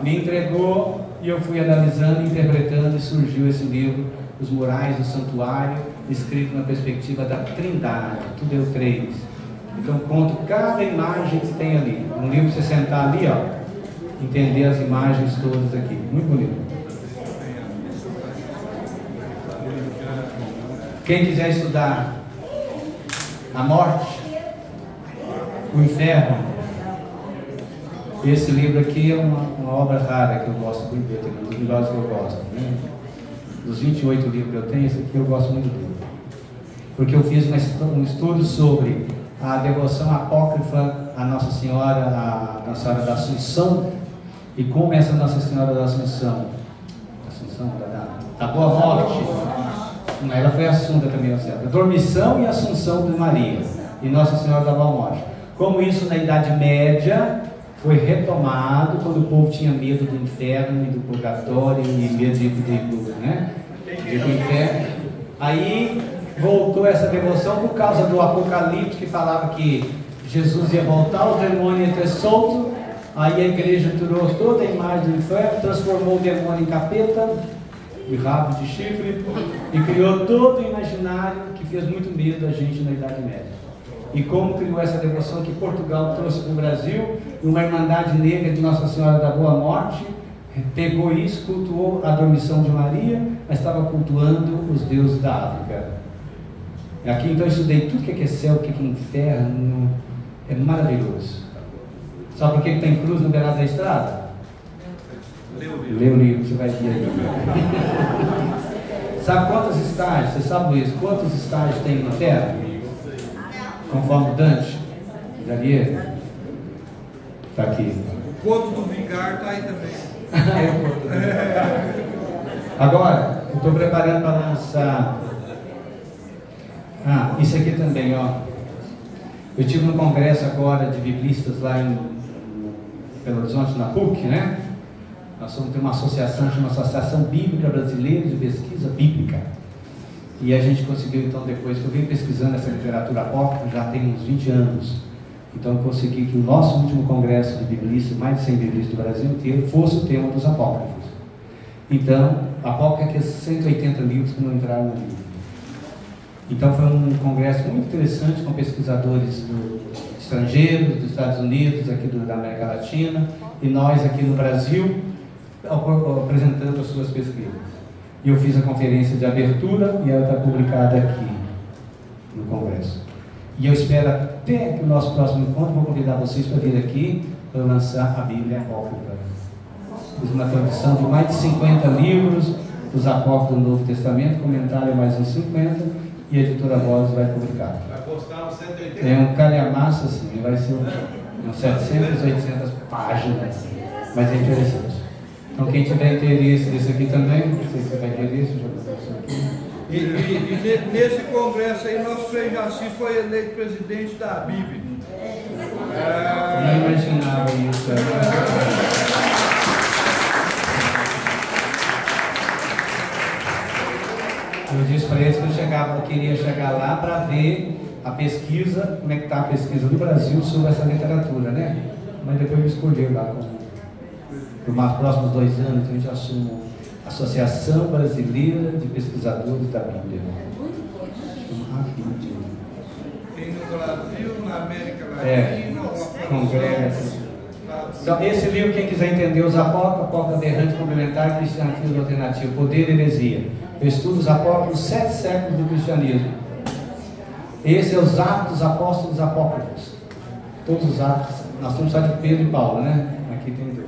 me entregou, e eu fui analisando, interpretando, e surgiu esse livro, Os Murais do Santuário, escrito na perspectiva da Trindade, tudo eu três. Então conto cada imagem que tem ali. Um livro para você sentar ali, ó, entender as imagens todas aqui. Muito bonito. Quem quiser estudar a morte, o inferno, esse livro aqui é uma obra rara que eu gosto muito dele, um dos melhores que eu gosto. Né? Dos 28 livros que eu tenho, esse aqui eu gosto muito dele. Porque eu fiz um estudo sobre a devoção apócrifa à Nossa Senhora, a Nossa Senhora da Assunção, e como essa Nossa Senhora da Assunção da Boa Morte, ela foi assunta também, a dormição e assunção de Maria e Nossa Senhora da Boa Morte. Como isso na Idade Média foi retomado quando o povo tinha medo do inferno e do purgatório e medo do inferno. Aí voltou essa devoção por causa do Apocalipse, que falava que Jesus ia voltar, os demônios iam ter solto. Aí a igreja tirou toda a imagem do inferno, transformou o demônio em capeta, de rabo, de chifre, e criou todo o imaginário que fez muito medo a gente na Idade Média. E como criou essa devoção que Portugal trouxe para o Brasil, uma Irmandade Negra de Nossa Senhora da Boa Morte, pegou isso, cultuou a dormição de Maria, mas estava cultuando os deuses da África. Aqui então eu estudei tudo que é céu, o que é inferno, é maravilhoso. Sabe por que tem cruz no beirado da estrada? Lê o livro, você vai ver aí. Sabe quantos estágios, você sabe Luiz, quantos estágios tem na Terra? Conforme Dante, Xavier, está aqui. O conto do Vigar está aí também. Agora, eu estou preparando para lançar. Isso aqui também, ó. Eu tive um congresso agora de biblistas lá em Belo Horizonte, na PUC, né? Nós temos uma associação, chama Associação Bíblica Brasileira de Pesquisa Bíblica. E a gente conseguiu, então, depois que eu venho pesquisando essa literatura apócrifa, já tem uns 20 anos. Então, eu consegui que o nosso último congresso de biblistas, mais de 100 biblistas do Brasil inteiro, fosse o tema dos apócrifos. Então, apócrifo é que 180 livros que não entraram no livro. Então, foi um congresso muito interessante com pesquisadores estrangeiros, dos Estados Unidos, aqui da América Latina, e nós aqui no Brasil, apresentando as suas pesquisas. E eu fiz a conferência de abertura e ela está publicada aqui no congresso. E eu espero até que o nosso próximo encontro, vou convidar vocês para vir aqui para lançar a Bíblia Apócrifa. Fiz uma tradução de mais de 50 livros dos Apócrifos do Novo Testamento, comentário mais uns 50, e a editora Voz vai publicar. Vai postar uns 180? É um calhamaço assim, vai ser uns 700, 800 páginas, mas é interessante. Então quem tiver interesse nesse aqui também, não sei se você vai interesse, já vou passar aqui. E nesse congresso aí, nosso Frei Jaci foi eleito presidente da BIB. Não imaginava isso. Eu disse para eles que eu queria chegar lá para ver a pesquisa, como é que está a pesquisa do Brasil sobre essa literatura, né? Mas depois me escolheram lá por os próximos 2 anos, então a gente assume a Associação Brasileira de Pesquisadores da Bíblia. Tem no Brasil, na América Latina, congresso. Então, esse livro, quem quiser entender os apócrifos, Berrante Complementar, Cristianismo Alternativo, Poder e Heresia. Eu estudo os apócrifos 7 séculos do cristianismo. Esse é os Atos dos Apóstolos Apócrifos. Todos os Atos. Nós estamos só de Pedro e Paulo, né? Aqui tem 2.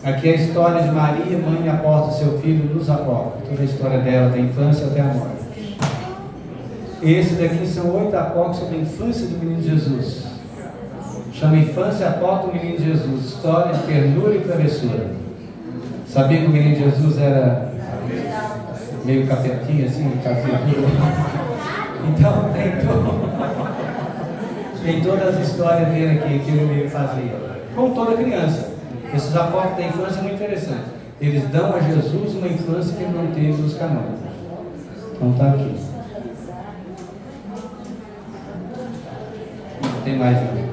Aqui é a história de Maria, mãe e apóstolo do seu filho, nos apócrifos. Toda a história dela, da infância até a morte. Esse daqui são 8 apócrifos sobre a infância do menino Jesus. Chama Infância Apócrifa do Menino Jesus. História de ternura e travessura. Sabia que o menino Jesus era meio capetinho assim, capetinho? Então tem todas as histórias dele aqui que ele fazia. Como toda criança. Esses apócrifos da infância é muito interessante. Eles dão a Jesus uma infância que ele não teve nos canônicos. Então está aqui. Não tem mais não.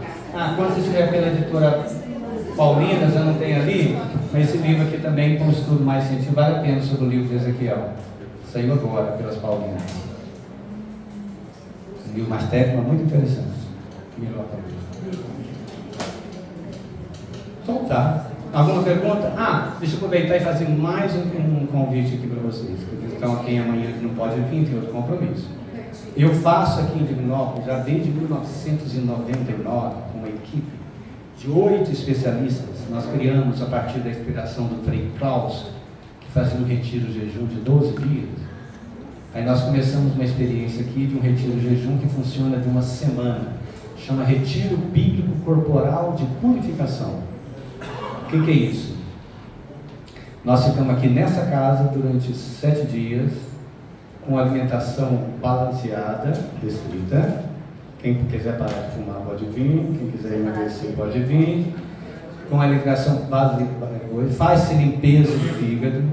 Quando você estiver pela editora Paulina, já não tem ali, mas esse livro aqui também com um estudo mais científico, vale a pena sobre o livro de Ezequiel. Saiu agora pelas Paulinas. Um livro mais técnico, muito interessante. Então tá. Alguma pergunta? Deixa eu aproveitar e fazer mais um convite aqui para vocês. Porque estão aqui amanhã que não podem vir, tem outro compromisso. Eu faço aqui em Divinópolis, já desde 1999, com uma equipe de 8 especialistas. Nós criamos, a partir da inspiração do Frei Klaus, que fazia um retiro de jejum de 12 dias. Aí nós começamos uma experiência aqui de um retiro de jejum que funciona de uma semana. Chama Retiro Bíblico Corporal de Purificação. O que é isso? Nós ficamos aqui nessa casa durante 7 dias, com alimentação balanceada, restrita. Quem quiser parar de fumar pode vir, quem quiser emagrecer pode vir. Com alimentação básica, faz-se limpeza do fígado.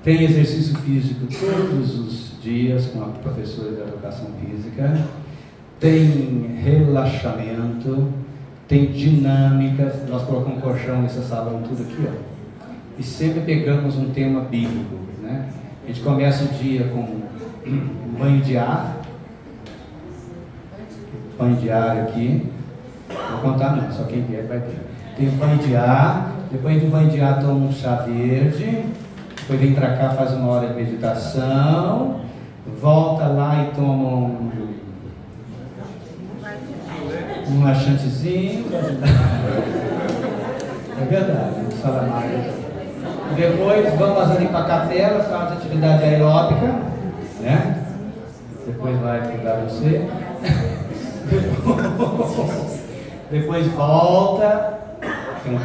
Tem exercício físico todos os dias com a professora de educação física. Tem relaxamento, tem dinâmicas. Nós colocamos um colchão nesse salão, tudo aqui, ó. E sempre pegamos um tema bíblico, né? A gente começa o dia com um banho de ar. Banho de ar aqui. Não vou contar não, só quem vier vai ter. Tem um banho de ar. Depois do banho de ar toma um chá verde. Depois vem pra cá, faz uma hora de meditação. Volta lá e toma um laxantezinho. É verdade, um salamar. Depois vamos ali para a capela, faz atividade aeróbica, né? Depois vai cuidar você. Depois volta, tem um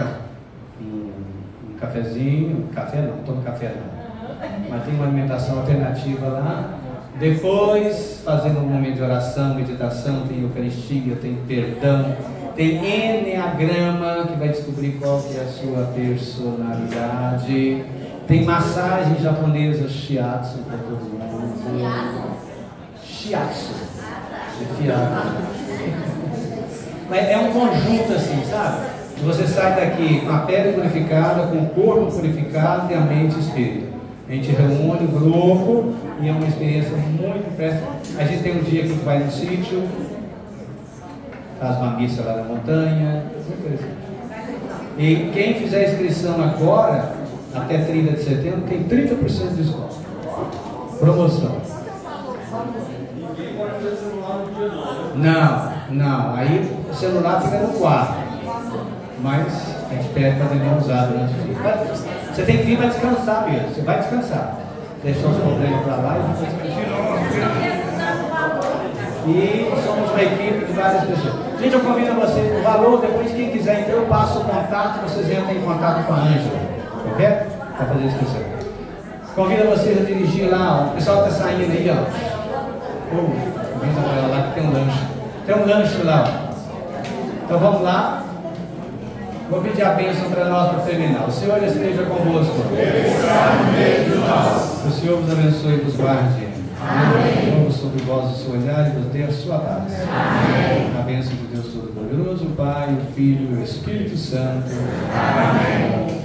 cafezinho, café não toma café não, mas tem uma alimentação alternativa lá. Depois, fazendo um momento de oração, meditação, tem Eucaristia, tem perdão, tem Enneagrama, que vai descobrir qual que é a sua personalidade. Tem massagem japonesa, shiatsu para todo mundo. Shiatsu. Mas é um conjunto assim, sabe? Você sai daqui com a pele purificada, com o corpo purificado e a mente e o espírito. A gente reúne o grupo e é uma experiência muito festa. A gente tem um dia que a gente vai no sítio, faz uma missa lá na montanha. E quem fizer a inscrição agora, até 30 de setembro, tem 30% de desconto. Promoção. Não. Aí o celular fica no quarto. Mas a gente pede para ele usar durante o dia. Você tem que vir para descansar mesmo. Você vai descansar. Deixar os problemas para lá e descansar. E somos uma equipe de várias pessoas. Gente, eu convido você, o valor, depois quem quiser, então eu passo o contato, vocês entram em contato com a Ângela, ok? Para fazer a inscrição. Convido vocês a dirigir lá, o pessoal está saindo aí, ó. Vem para ela lá que tem um lanche. Tem um lanche lá. Então vamos lá. Vou pedir a bênção para nós para terminar. O Senhor esteja convosco. O Senhor vos abençoe e vos guarde. Amém. Sobre vós o seu olhar e vos dê a sua paz. Amém. A bênção de Deus Todo-Poderoso, o Pai, o Filho e o Espírito Santo. Amém.